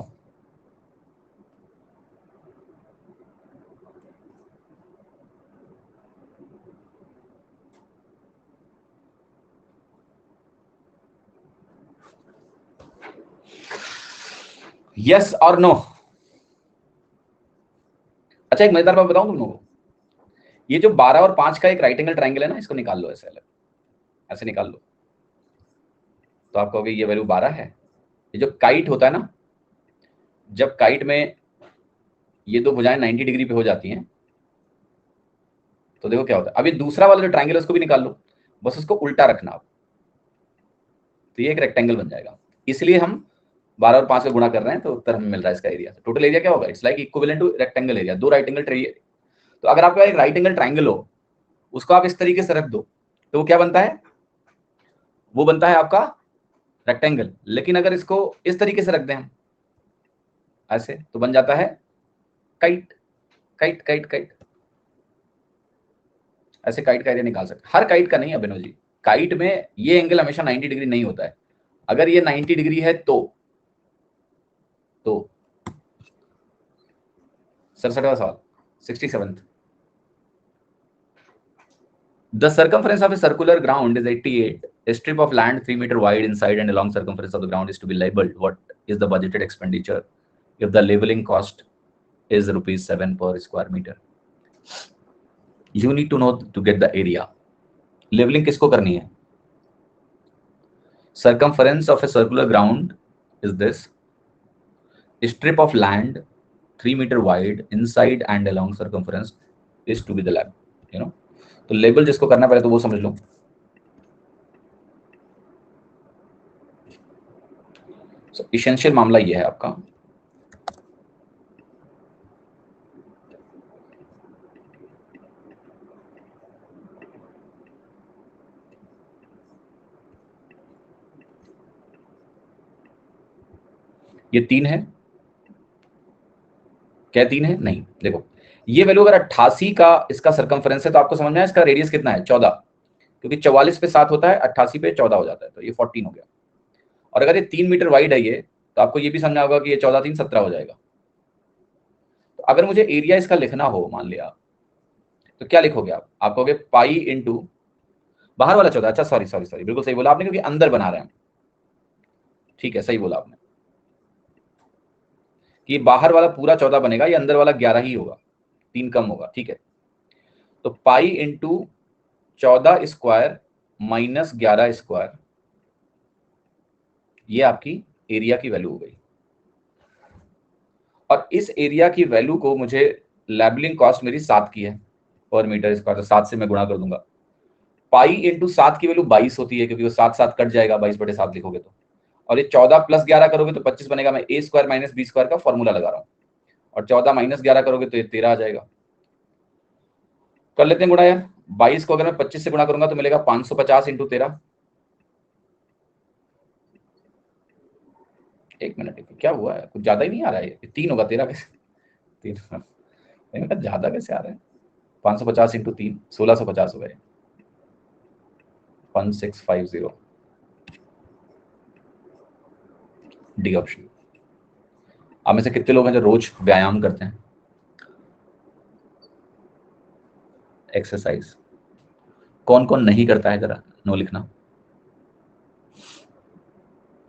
यस और नो। अच्छा एक मजेदार बात बताऊं तुम लोगों को, ये जो 12 और 5 का एक राइट एंगल ट्राइंगल है ना, इसको निकाल लो ऐसे अलग, ऐसे निकाल लो, तो आप कहोगे ये वैल्यू 12 है। ये जो काइट होता है ना, जब काइट में ये दो भुजाएं 90 डिग्री पे हो जाती हैं, तो देखो क्या होता है। अभी दूसरा वाला जो ट्राइंगल है उसको भी निकाल लो, बस उसको उल्टा रखना आप, तो ये एक रेक्टेंगल बन जाएगा। इसलिए हम 12 और 5 का गुणा कर रहे हैं, तो उत्तर हमें मिल रहा है इसका एरिया। टोटल एरिया क्या होगा? It's like equivalent to rectangle area, दो राइट एंगल ट्राइंगल। तो अगर आपका एक राइट एंगल ट्राइंगल हो, उसको आप इस तरीके से रख दो, तो वो क्या बनता है? वो बनता है आपका रेक्टेंगल। लेकिन अगर इसको इस तरीके से रख दें हम ऐसे, तो बन जाता है काइट। काइट काइट काइट, ऐसे काइट का एरिया निकाल सकते। हर काइट का नहीं अभिनव जी, काइट में ये एंगल हमेशा 90 डिग्री नहीं होता है। अगर ये 90 डिग्री है तो 67वां सवाल, 67th। The circumference of a circular ground is 88. A strip of land 3 meter wide inside and along circumference of the ground is to be labeled. What is the budgeted expenditure if the labeling cost is ₹7 per square meter? You need to know to get the area. Labeling किसको करनी है? Circumference of a circular ground is this. A strip of land 3 meter wide inside and along circumference is to be the lab. You know, तो label जिसको करना पहले तो वो समझ लो। इसेंशियल मामला ये है आपका, ये 3 है क्या? 3 है नहीं, देखो ये वैल्यू अगर 88 का इसका सर्कमफ्रेंस है, तो आपको समझ में आया इसका रेडियस कितना है? 14, क्योंकि 44 पे 7 होता है, 88 पे 14 हो जाता है, तो ये 14 हो गया। और अगर ये 3 मीटर वाइड है ये, तो आपको ये भी समझना होगा कि ये 14 3 17 हो जाएगा। तो अगर मुझे एरिया इसका लिखना हो, मान लिया, तो क्या लिखोगे आप कहोगे पाई इंटू बाहर वाला 14। अच्छा सॉरी सॉरी सॉरी, बिल्कुल सही बोला आपने, क्योंकि अंदर बना रहे हैं। ठीक है, सही बोला आपने कि बाहर वाला पूरा 14 बनेगा, ये अंदर वाला 11 ही होगा, 3 कम होगा। ठीक है, तो pi into 14 square minus 11 square, ये आपकी एरिया की वैल्यू हो गई। और इस एरिया की वैल्यू को मुझे लेबलिंग कॉस्ट मेरी 7 की है पर मीटर स्क्वायर, तो 7 से मैं गुणा कर दूंगा। पाई इंटू 7 की वैल्यू 22 होती है, क्योंकि वो 7 7 कट जाएगा 22/7 लिखोगे तो। और ये 14 प्लस 11 करोगे तो 25 बनेगा। मैं ए स्क्वायर माइनस बी स्क्वायर का फॉर्मूला लगा रहा हूँ। और 14 माइनस 11 करोगे तो ये 13 आ जाएगा। कर लेते हैं गुणा यार। 22 को अगर मैं 25 से गुणा करूंगा तो मिलेगा 550 इंटू 13। एक मिनट, क्या हुआ है? कुछ ज्यादा ही नहीं आ रहा है? 3 होगा, 13 कैसे? 3 ज्यादा कैसे आ रहा है? 550 इंटू 3 1650 हो गए। 1650 डी ऑप्शन। आप में से कितने लोग हैं जो रोज व्यायाम करते हैं, एक्सरसाइज? कौन कौन नहीं करता है? जरा नो लिखना।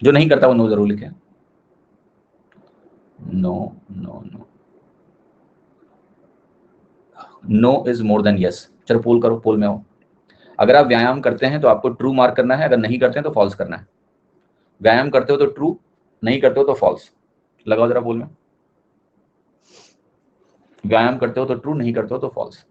जो नहीं करता वो नो जरूर लिखे। No no no, no is more than yes. चलो पोल करो, पोल में हो। अगर आप व्यायाम करते हैं तो आपको ट्रू मार्क करना है, अगर नहीं करते हैं तो फॉल्स करना है। व्यायाम करते हो तो ट्रू, नहीं करते हो तो फॉल्स। लगाओ जरा पोल में। व्यायाम करते हो तो ट्रू, नहीं करते हो तो फॉल्स।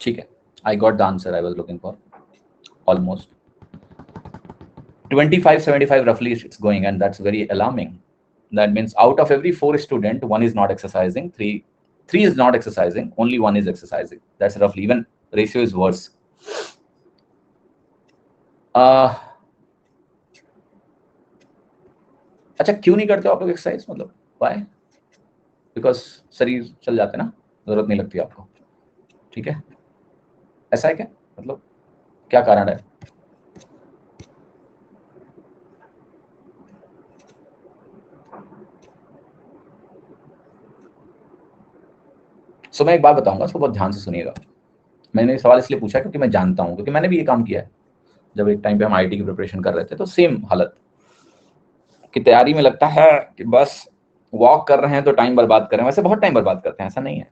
ठीक है, I got the answer I was looking for. Almost 25-75 roughly it's going, and that's very alarming. That means out of every 4 student, 1 is not exercising, 3 is not exercising, only 1 is exercising. That's roughly, even ratio is worse. अच्छा क्यों नहीं करते हो आप लोग exercise? मतलब why? Because शरीर चल जाते ना, जरूरत नहीं लगती आपको। ठीक है, ऐसा है क्या? मतलब क्या कारण है? सो मैं एक बात बताऊंगा, इसको बहुत ध्यान से सुनिएगा। मैंने सवाल इसलिए पूछा क्योंकि मैं जानता हूं, क्योंकि मैंने भी ये काम किया है। जब एक टाइम पे हम आईटी की प्रिपरेशन कर रहे थे तो सेम हालत की तैयारी में लगता है कि बस वॉक कर रहे हैं तो टाइम बर्बाद कर रहे हैं। वैसे बहुत टाइम बर्बाद करते हैं, ऐसा नहीं है।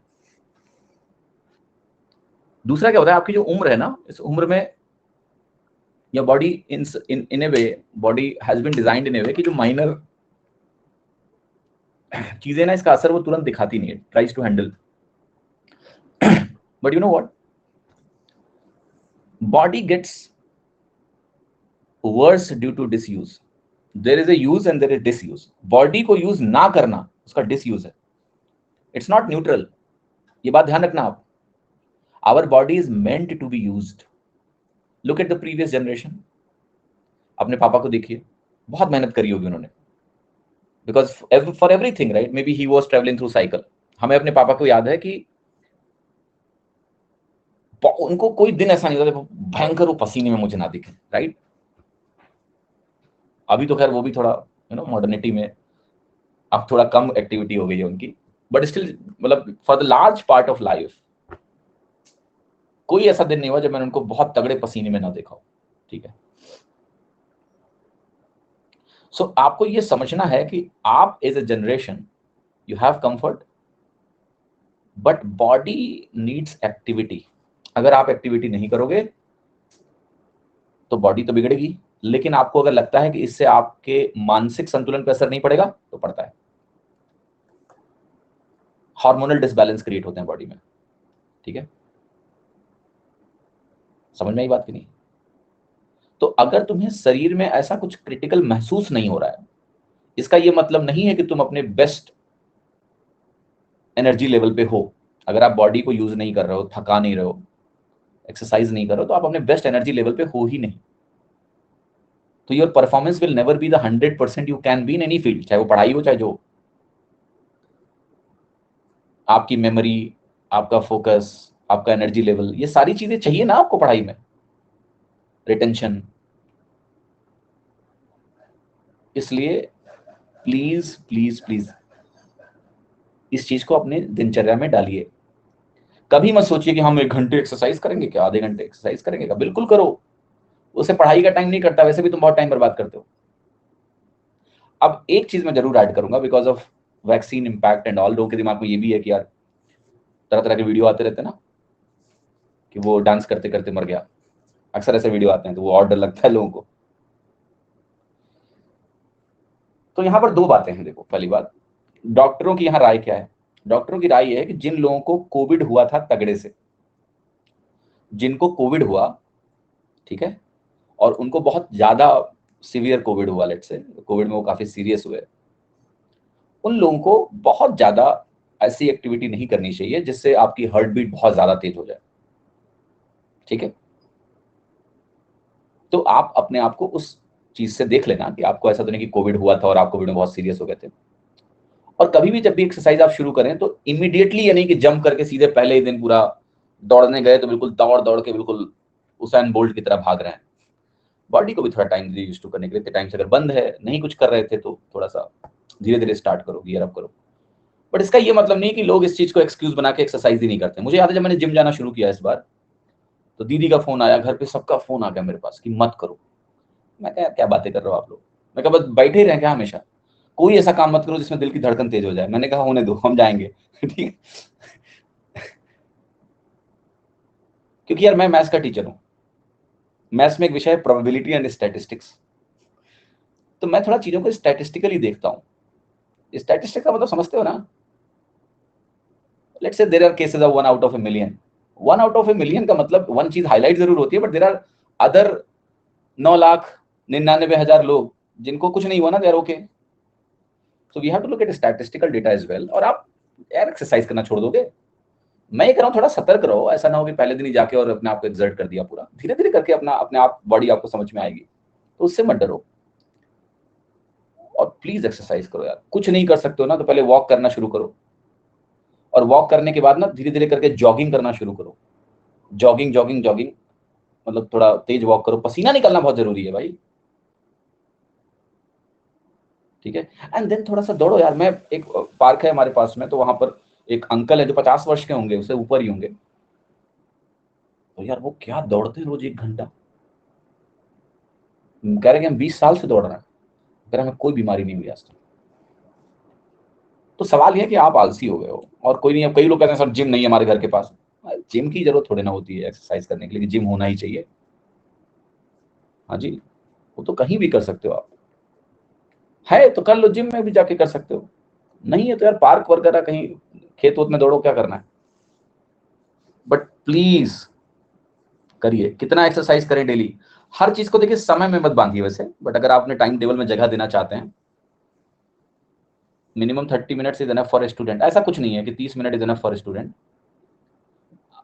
दूसरा क्या होता है, आपकी जो उम्र है ना, इस उम्र में your body in a way, body has been designed in a way कि जो माइनर चीजें ना, इसका असर वो तुरंत दिखाती नहीं है, tries to handle, but you know what, body gets worse due to disuse. There is a use and there is disuse. Body को यूज ना करना उसका disuse है, it's not neutral. ये बात ध्यान रखना आप। our body is meant to be used. look at the previous generation. अपने पापा को देखिए, बहुत मेहनत करी होगी उन्होंने, because for everything, right, may be he was travelling through cycle. हमें अपने पापा को याद है कि उनको कोई दिन ऐसा नहीं होता भयंकर वो पसीने में मुझे ना दिखे, राइट। अभी तो खैर वो भी थोड़ा मॉडर्निटी में अब थोड़ा कम एक्टिविटी हो गई है उनकी, बट स्टिल मतलब for the large part of life कोई ऐसा दिन नहीं हुआ जब मैंने उनको बहुत तगड़े पसीने में ना देखा हो, ठीक है। सो आपको ये समझना है कि आप as a generation you have comfort, but body needs activity. अगर आप एक्टिविटी नहीं करोगे तो बॉडी तो बिगड़ेगी, लेकिन आपको अगर लगता है कि इससे आपके मानसिक संतुलन पर असर नहीं पड़ेगा तो पड़ता है। हार्मोनल डिसबैलेंस क्रिएट होते हैं बॉडी में, ठीक है। समझ में आई बात की नहीं? तो अगर तुम्हें शरीर में ऐसा कुछ क्रिटिकल महसूस नहीं हो रहा है, इसका यह मतलब नहीं है कि तुम अपने बेस्ट एनर्जी लेवल पे हो। अगर आप बॉडी को यूज नहीं कर रहे हो, थका नहीं रहे हो, एक्सरसाइज नहीं कर रहे हो, तो आप अपने बेस्ट एनर्जी लेवल पे हो ही नहीं। तो your performance will never be the 100% you can be in any field, चाहे वो पढ़ाई हो चाहे जो। आपकी मेमोरी, आपका फोकस, आपका एनर्जी लेवल, ये सारी चीजें चाहिए ना आपको पढ़ाई में, रिटेंशन। इसलिए प्लीज प्लीज प्लीज इस चीज को अपने दिनचर्या में डालिए। कभी मत सोचिए कि हम 1 घंटे एक्सरसाइज करेंगे क्या, आधे घंटे एक्सरसाइज करेंगे क्या। बिल्कुल करो, उसे पढ़ाई का टाइम नहीं करता, वैसे भी तुम बहुत टाइम बर्बाद करते हो। अब एक चीज मैं जरूर ऐड करूंगा, because of vaccine impact and all, लोगों के दिमाग में ये भी है कि यार तरह तरह के वीडियो आते रहते ना कि वो डांस करते करते मर गया। अक्सर ऐसे वीडियो आते हैं तो वो और डर लगता है लोगों को। तो यहां पर 2 बातें हैं। देखो, पहली बात, डॉक्टरों की यहां राय क्या है। डॉक्टरों की राय है कि जिन लोगों को कोविड हुआ था तगड़े से, जिनको कोविड हुआ, ठीक है, और उनको बहुत ज्यादा सीवियर कोविड हुआ, लेट्स से कोविड में वो काफी सीरियस हुए, उन लोगों को बहुत ज्यादा ऐसी एक्टिविटी नहीं करनी चाहिए जिससे आपकी हार्ट बीट बहुत ज्यादा तेज हो जाए, ठीक है। तो आप अपने आप को उस चीज से देख लेना कि आपको ऐसा तो नहीं कि कोविड हुआ था और आप कोविड में बहुत सीरियस हो गए थे। और कभी भी जब भी एक्सरसाइज आप शुरू करें तो इमीडिएटली, यानी कि जंप करके सीधे पहले ही दिन पूरा दौड़ने गए तो बिल्कुल दौड़ दौड़ के बिल्कुल उसाइन बोल्ट की तरह भाग रहे हैं। बॉडी को भी थोड़ा टाइम दीजिए यूज टू करने के लिए। टाइम से अगर बंद है, नहीं कुछ कर रहे थे, तो थोड़ा सा धीरे धीरे स्टार्ट करो, गियर अप करो। बट इसका ये मतलब नहीं कि लोग इस चीज को एक्सक्यूज बना के एक्सरसाइज ही नहीं करते। मुझे याद है जब मैंने जिम जाना शुरू किया इस बार, तो दीदी का फोन आया, घर पे सबका फोन आ गया मेरे पास कि मत करो। मैं कहा क्या बातें कर रहे हो आप लोग, मैं कहा बस बैठे ही रहे क्या हमेशा, कोई ऐसा काम मत करो जिसमें दिल की धड़कन तेज हो जाए। मैंने कहा होने दो, हम जाएंगे ठीक है। क्योंकि यार मैं मैथ्स का टीचर हूं, मैथ्स में एक विषय है प्रोबेबिलिटी एंड स्टैटिस्टिक्स, तो मैं थोड़ा चीजों को स्टैटिस्टिकली देखता हूं। स्टैटिस्टिक्स का मतलब समझते हो ना, let's say there are cases of 1 out of a million. 1 out of a million का मतलब वन चीज हाईलाइट जरूर होती है, बट देयर आर अदर 9,99,000 लोग जिनको कुछ नहीं हुआ ना, they are okay. So we have to look at statistical data as well. और आप यार एक्सरसाइज करना छोड़ दोगे, मैं ये कह रहा हूं थोड़ा सतर्क रहो। ऐसा ना हो कि पहले दिन ही जाके और अपने आप को एक्सर्ट कर दिया पूरा। धीरे धीरे करके अपने आप बॉडी आपको समझ में आएगी, तो उससे मत डरो। और प्लीज एक्सरसाइज करो यार। कुछ नहीं कर सकते हो ना, तो पहले वॉक करना शुरू करो, और वॉक करने के बाद ना धीरे धीरे करके जॉगिंग करना शुरू करो। जॉगिंग जॉगिंग जॉगिंग मतलब थोड़ा तेज वॉक करो, पसीना निकलना बहुत जरूरी है भाई, ठीक है। एंड देन थोड़ा सा दौड़ो यार। मैं एक पार्क है हमारे पास में, तो वहां पर एक अंकल है जो 50 वर्ष के होंगे, उससे ऊपर ही होंगे, तो यार वो क्या दौड़ते रोज 1 घंटा। कह रहे कि हम 20 साल से दौड़ रहे हैं, कह रहे हमें कोई बीमारी नहीं हुई आज तक। तो सवाल यह है कि आप आलसी हो गए हो और कोई नहीं। अब कई लोग कहते हैं सर जिम नहीं है हमारे घर के पास। जिम की जरूरत थोड़ी ना होती है एक्सरसाइज करने के लिए, जिम होना ही चाहिए। हाँ जी, वो तो कहीं भी कर सकते हो आप, है तो कर लो, जिम में भी जाके कर सकते हो, नहीं है तो यार पार्क वगैरह कहीं खेत वोत में दौड़ो, क्या करना है। बट प्लीज करिए, कितना एक्सरसाइज करें डेली। हर चीज को देखिए समय में मत बांधिए वैसे, बट अगर आप अपने टाइम टेबल में जगह देना चाहते हैं, minimum 30 minutes is enough for student. ऐसा कुछ नहीं है कि 30 minute is enough for student.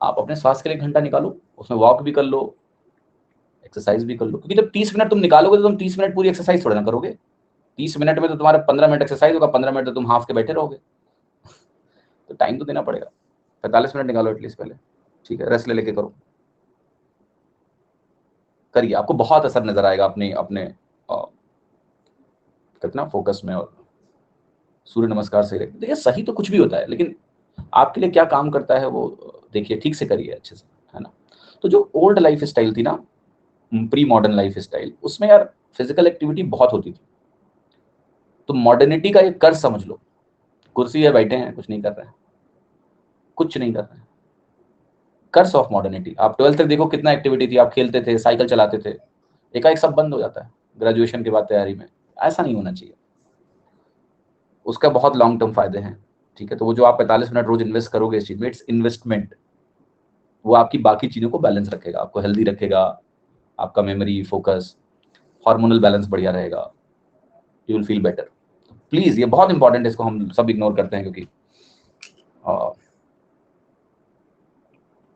आप अपने स्वास्थ्य के लिए 1 घंटा निकालो, उसमें वॉक भी कर लो, एक्सरसाइज भी कर लो, क्योंकि जब 30 मिनट तुम निकालोगे तो तुम 30 मिनट पूरी एक्सरसाइज थोड़ा ना करोगे। 30 मिनट में तो तुम्हारा 15 मिनट एक्सरसाइज होगा, 15 मिनट तो तुम हाफ के बैठे रहोगे। तो टाइम तो देना पड़ेगा, 45 मिनट निकालो एटलीस्ट पहले, ठीक है, रेस्ट ले लेके करो, करिए, आपको बहुत असर नजर आएगा अपने अपने कितना फोकस में। और सूर्य नमस्कार से देखिए, सही तो कुछ भी होता है, लेकिन आपके लिए क्या काम करता है वो देखिए, ठीक से करिए अच्छे से, है ना। तो जो ओल्ड लाइफ स्टाइल थी ना, प्री मॉडर्न लाइफ स्टाइल, उसमें यार फिजिकल एक्टिविटी बहुत होती थी। तो मॉडर्निटी का एक कर्ज समझ लो, कुर्सी है बैठे हैं, कुछ नहीं कर रहे हैं, कुछ नहीं कर रहे हैं, कर्स ऑफ मॉडर्निटी। आप 12th तक देखो कितना एक्टिविटी थी, आप खेलते थे, साइकिल चलाते थे, एकाएक सब बंद हो जाता है ग्रेजुएशन के बाद तैयारी में। ऐसा नहीं होना चाहिए, उसका बहुत लॉन्ग टर्म फायदे हैं, ठीक है। तो वो जो आप 45 मिनट रोज इन्वेस्ट करोगे इस चीज में, इट्स इन्वेस्टमेंट, वो आपकी बाकी चीजों को बैलेंस रखेगा, आपको हेल्दी रखेगा, आपका मेमोरी, फोकस, हार्मोनल बैलेंस बढ़िया रहेगा, you will feel better. Please, ये बहुत इंपॉर्टेंट है, इसको हम सब इग्नोर करते हैं, क्योंकि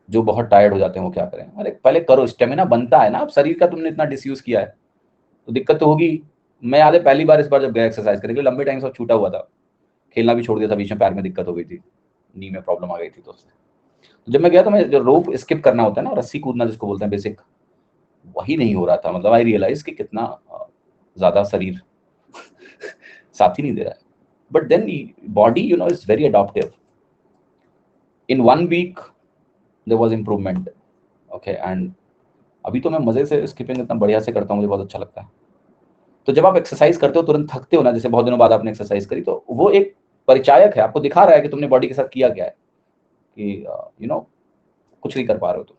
जो बहुत टायर्ड हो जाते हैं वो क्या करें। अरे पहले करो, स्टेमिना बनता है ना, अब शरीर का तुमने इतना डिसयूज किया है तो दिक्कत तो होगी। मैं याद है पहली बार इस बार जब गया एक्सरसाइज करने के लिए, लंबे टाइम से छूटा हुआ था, खेलना भी छोड़ दिया था, बीच में पैर में दिक्कत हो गई थी, नी में प्रॉब्लम आ गई थी, तो उससे तो जब मैं गया तो मैं जो रोप स्किप करना होता है ना, रस्सी कूदना जिसको बोलते हैं बेसिक, वही नहीं हो रहा था। मतलब आई रियलाइज कि कितना ज्यादा शरीर साथ ही नहीं दे रहा है। But then body you know is very adaptive, in 1 week there was improvement, okay. And अभी तो मैं मजे से स्किपिंग इतना बढ़िया से करता हूँ, मुझे बहुत अच्छा लगता है। तो जब आप एक्सरसाइज करते हो तुरंत थकते हो ना, जैसे बहुत दिनों बाद आपने एक्सरसाइज करी, तो वो एक परिचायक है, आपको दिखा रहा है कि तुमने बॉडी के साथ किया क्या है, कि यू नो कुछ नहीं कर पा रहे हो तो।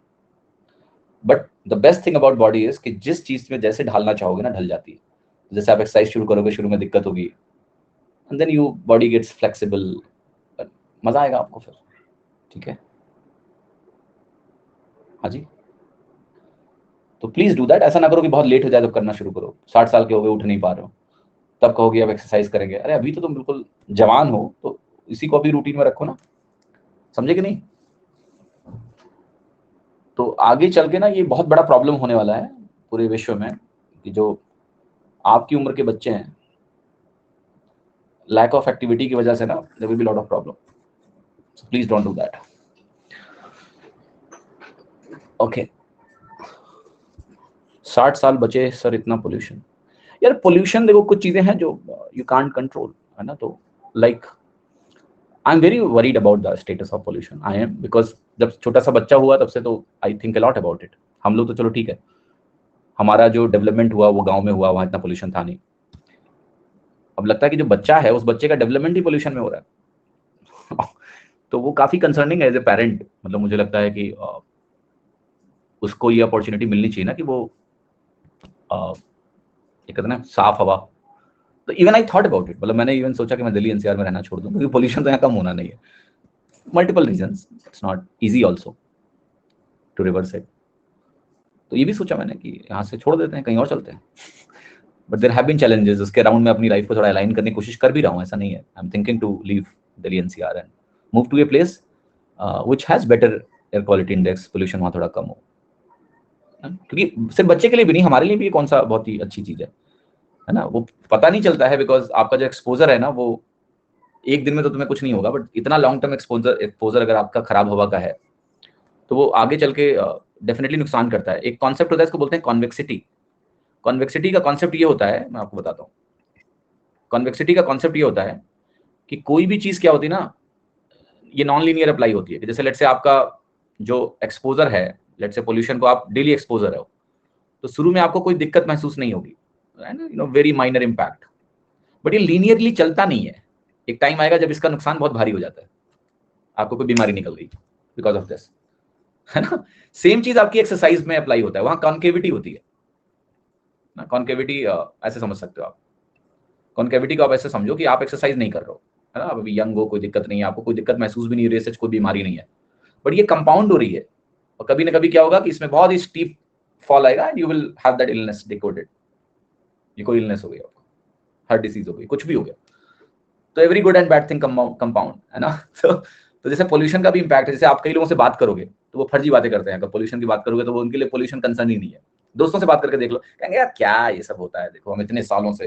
But the best thing about body is कि जिस चीज में जैसे ढालना चाहोगे ना ढल जाती है। जैसे आप एक्सरसाइज शुरू करोगे, शुरू में दिक्कत होगी, and then you body gets flexible, मजा आएगा आपको फिर, ठीक है। हाँ जी, तो प्लीज डू दैट। ऐसा ना करो कि बहुत लेट हो जाए तब करना शुरू करो, 60 साल के हो गए उठ नहीं पा रहे हो, तब कहोगे अब एक्सरसाइज करेंगे। अरे अभी तो तुम बिल्कुल जवान हो, तो इसी को अभी रूटीन में रखो ना, समझे कि नहीं। तो आगे चल के ना ये बहुत बड़ा प्रॉब्लम होने वाला है पूरे विश्व में, कि जो आपकी उम्र के बच्चे हैं, लैक ऑफ एक्टिविटी की वजह से ना there will be lot of problem, so please don't do that, okay. 60 साल बचे सर, इतना पोल्यूशन। यार पोल्यूशन देखो, कुछ चीजें हैं जो यू कांट कंट्रोल, है ना। तो like I am very worried about the status of pollution, I am, because जब छोटा सा बच्चा हुआ तब से तो I think a lot about it. हम लोग तो चलो ठीक है, हमारा जो डेवलपमेंट हुआ वो गांव में हुआ, वहां इतना पोल्यूशन था नहीं। अब लगता है कि जो बच्चा है उस बच्चे का डेवलपमेंट ही पोल्यूशन में हो रहा है तो वो काफी कंसर्निंग है एज ए पेरेंट। मतलब मुझे लगता है कि उसको ये अपॉर्चुनिटी मिलनी चाहिए ना कि वो ये कहते हैं ना साफ हवा। तो even I thought about it, मतलब मैंने इवन सोचा कि मैं दिल्ली एनसीआर में रहना छोड़ दूं, क्योंकि पोल्यूशन तो यहाँ कम होना नहीं है, multiple reasons, it's not easy also to reverse it. तो ये भी सोचा मैंने कि यहाँ से छोड़ देते हैं, कहीं और चलते हैं। But there have been challenges, उसके अराउंड मैं अपनी लाइफ को थोड़ा अलाइन करने की कोशिश कर भी रहा हूँ, ऐसा नहीं है। I am thinking to leave Delhi NCR and move to a place which has better air quality index, pollution वहाँ थोड़ा कम हो। क्योंकि सिर्फ बच्चे के लिए भी नहीं, हमारे लिए भी कौन सा बहुत ही अच्छी चीज है ना। वो पता नहीं चलता है, बिकॉज आपका जो एक्सपोजर है ना, वो एक दिन में तो तुम्हें कुछ नहीं होगा, बट इतना लॉन्ग टर्म एक्सपोजर अगर आपका खराब हवा का है तो वो आगे चल के डेफिनेटली नुकसान करता है। एक कॉन्सेप्ट होता है, इसको बोलते हैं कॉन्वेक्सिटी। कॉन्वेक्सिटी का कॉन्सेप्ट ये होता है, मैं आपको बताता हूँ। कॉन्वेक्सिटी का कॉन्सेप्ट ये होता है कि कोई भी चीज क्या होती है ना, ये नॉन लीनियर अप्लाई होती है कि जैसे लेट से आपका जो एक्सपोजर है, लेट से पोल्यूशन को आप डेली एक्सपोजर हो, तो शुरू में आपको कोई दिक्कत महसूस नहीं होगी, वेरी माइनर इम्पैक्ट, बट ये लीनियरली चलता नहीं है। एक टाइम आएगा जब इसका नुकसान बहुत भारी हो जाता है, आपको कोई बीमारी निकल गई बिकॉज ऑफ दिस, है ना। सेम चीज आपकी एक्सरसाइज में अप्लाई होता है, वहां कॉन्केविटी होती है ना। कॉन्केविटी ऐसे समझ सकते हो आप, कॉन्केविटी को आप ऐसे समझो कि आप एक्सरसाइज नहीं कर रहे हो, है ना, आप अभी यंग हो, कोई दिक्कत नहीं है, आपको कोई दिक्कत महसूस भी नहीं हो रही है, कोई बीमारी नहीं है, बट ये कंपाउंड हो रही है, और कभी ना कभी क्या होगा कि इसमें बहुत ही स्टीप फॉल आएगा and you will have that illness decoded. ये कोई इलनेस हो गई आपको, हार्ट डिसीज हो गई, कुछ भी हो गया, तो every good and bad thing compound, है ना। तो जैसे पोल्यूशन का भी इम्पैक्ट है, जैसे आप कई लोगों से बात करोगे तो वो फर्जी बातें करते हैं, अगर पोल्यूशन की बात करोगे तो वो उनके लिए पोल्यूशन कंसर्न ही नहीं है। दोस्तों से बात करके देख लो, कहेंगे यार क्या ये सब होता है, देखो हम इतने सालों से,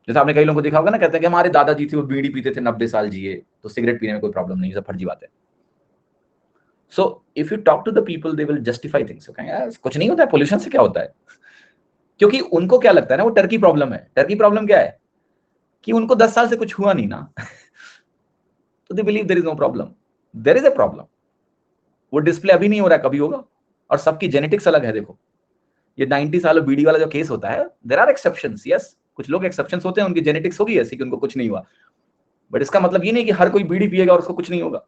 जैसे आपने कई लोगों को देखा होगा ना, कहते हैं कि हमारे दादाजी थे वो बीड़ी पीते थे 90 साल जिए, तो सिगरेट पीने में कोई प्रॉब्लम नहीं, सब फर्जी बात है। So if you talk to the people they will justify things, कुछ नहीं होता है, पोल्यूशन से क्या होता है, क्योंकि उनको क्या लगता है ना, वो टर्की प्रॉब्लम है। टर्की प्रॉब्लम क्या है कि उनको 10 साल से कुछ हुआ नहीं ना, तो they believe there is no problem. There is a problem, वो डिस्प्ले अभी नहीं हो रहा है, कभी होगा, और सबकी जेनेटिक्स अलग है। देखो ये 90 साल बीडी वाला जो केस होता है, देयर आर एक्सेप्शंस, यस, कुछ लोग एक्सेप्शंस होते हैं, उनकी जेनेटिक्स होगी ऐसी कि उनको कुछ नहीं हुआ, बट इसका मतलब ये नहीं कि हर कोई बीड़ी पिएगा और उसको कुछ नहीं होगा।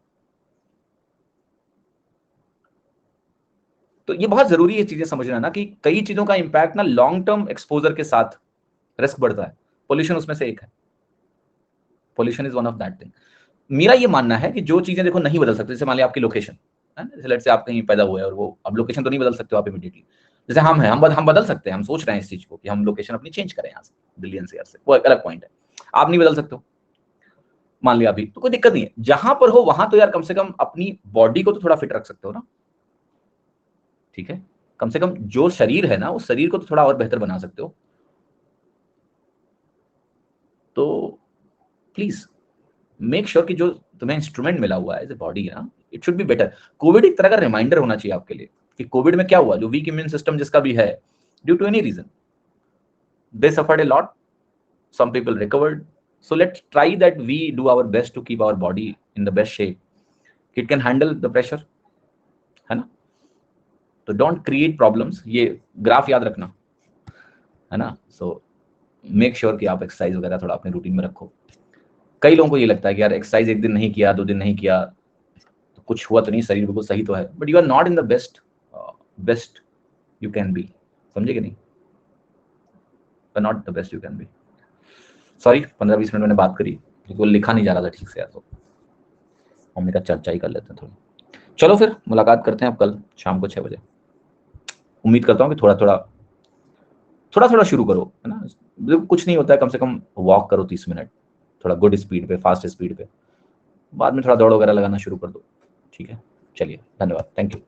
तो ये बहुत जरूरी है चीजें समझना ना, कि कई चीजों का इंपैक्ट ना लॉन्ग टर्म एक्सपोजर के साथ रिस्क बढ़ता है, पोल्यूशन उसमें से एक है। Pollution is one of that thing. मेरा ये मानना है कि जो चीजें देखो नहीं बदल सकते, जैसे मान लिया आपकी लोकेशन है ना, जैसे लेट से आप कहीं पैदा हुए और वो, अब लोकेशन तो नहीं बदल सकते हो आप इमीडिएटली, जैसे हम हैं, हम बदल सकते हैं, हम सोच रहे हैं इस चीज को कि हम लोकेशन अपनी चेंज करें यहाँ से, दिल्ली एनसीआर से, वो एक अलग पॉइंट है। आप नहीं बदल सकते हो, मान लिया अभी, तो कोई दिक्कत नहीं है, जहां पर हो वहां तो यार कम से कम अपनी बॉडी को तो थोड़ा फिट रख सकते हो ना, ठीक है, कम से कम जो शरीर है ना, उस शरीर को तो थोड़ा और बेहतर बना सकते हो। तो प्लीज मेक श्योर कि जो तुम्हें इंस्ट्रूमेंट मिला हुआ है एज ए बॉडी है ना, it should be better. Covid एक तरह का रिमाइंडर होना चाहिए आपके लिए कि कोविड में क्या हुआ, जो वीक इम्यून सिस्टम जिसका भी है, due to any reason they suffered a lot, some people recovered, so let's try that we do our best to keep our body in the best shape it can handle the pressure, है ना। तो don't create problems, ये graph याद रखना, है ना। So make sure कि आप एक्सरसाइज वगैरह थोड़ा अपने रूटीन में रखो। कई लोगों को ये लगता है कि यार एक्सरसाइज एक दिन नहीं किया, 2 दिन नहीं किया तो कुछ हुआ तो नहीं, शरीर बिल्कुल सही तो है, but you are not in the best you can be, समझे कि नहीं, not the best you can be. Sorry 15-20 minute मैंने बात करी क्योंकि वो लिखा नहीं जा रहा था ठीक से यार, तो हमने कहा चर्चा ही कर लेते हैं थोड़ी। चलो फिर मुलाकात करते हैं अब कल शाम को 6 बजे। उम्मीद करता हूँ कि थोड़ा थोड़ा शुरू करो, है ना, कुछ नहीं होता है, कम से कम वॉक करो 30 मिनट, थोड़ा गुड स्पीड पे, फास्ट स्पीड पे, बाद में थोड़ा दौड़ वगैरह लगाना शुरू कर दो, ठीक है। चलिए, धन्यवाद, थैंक यू।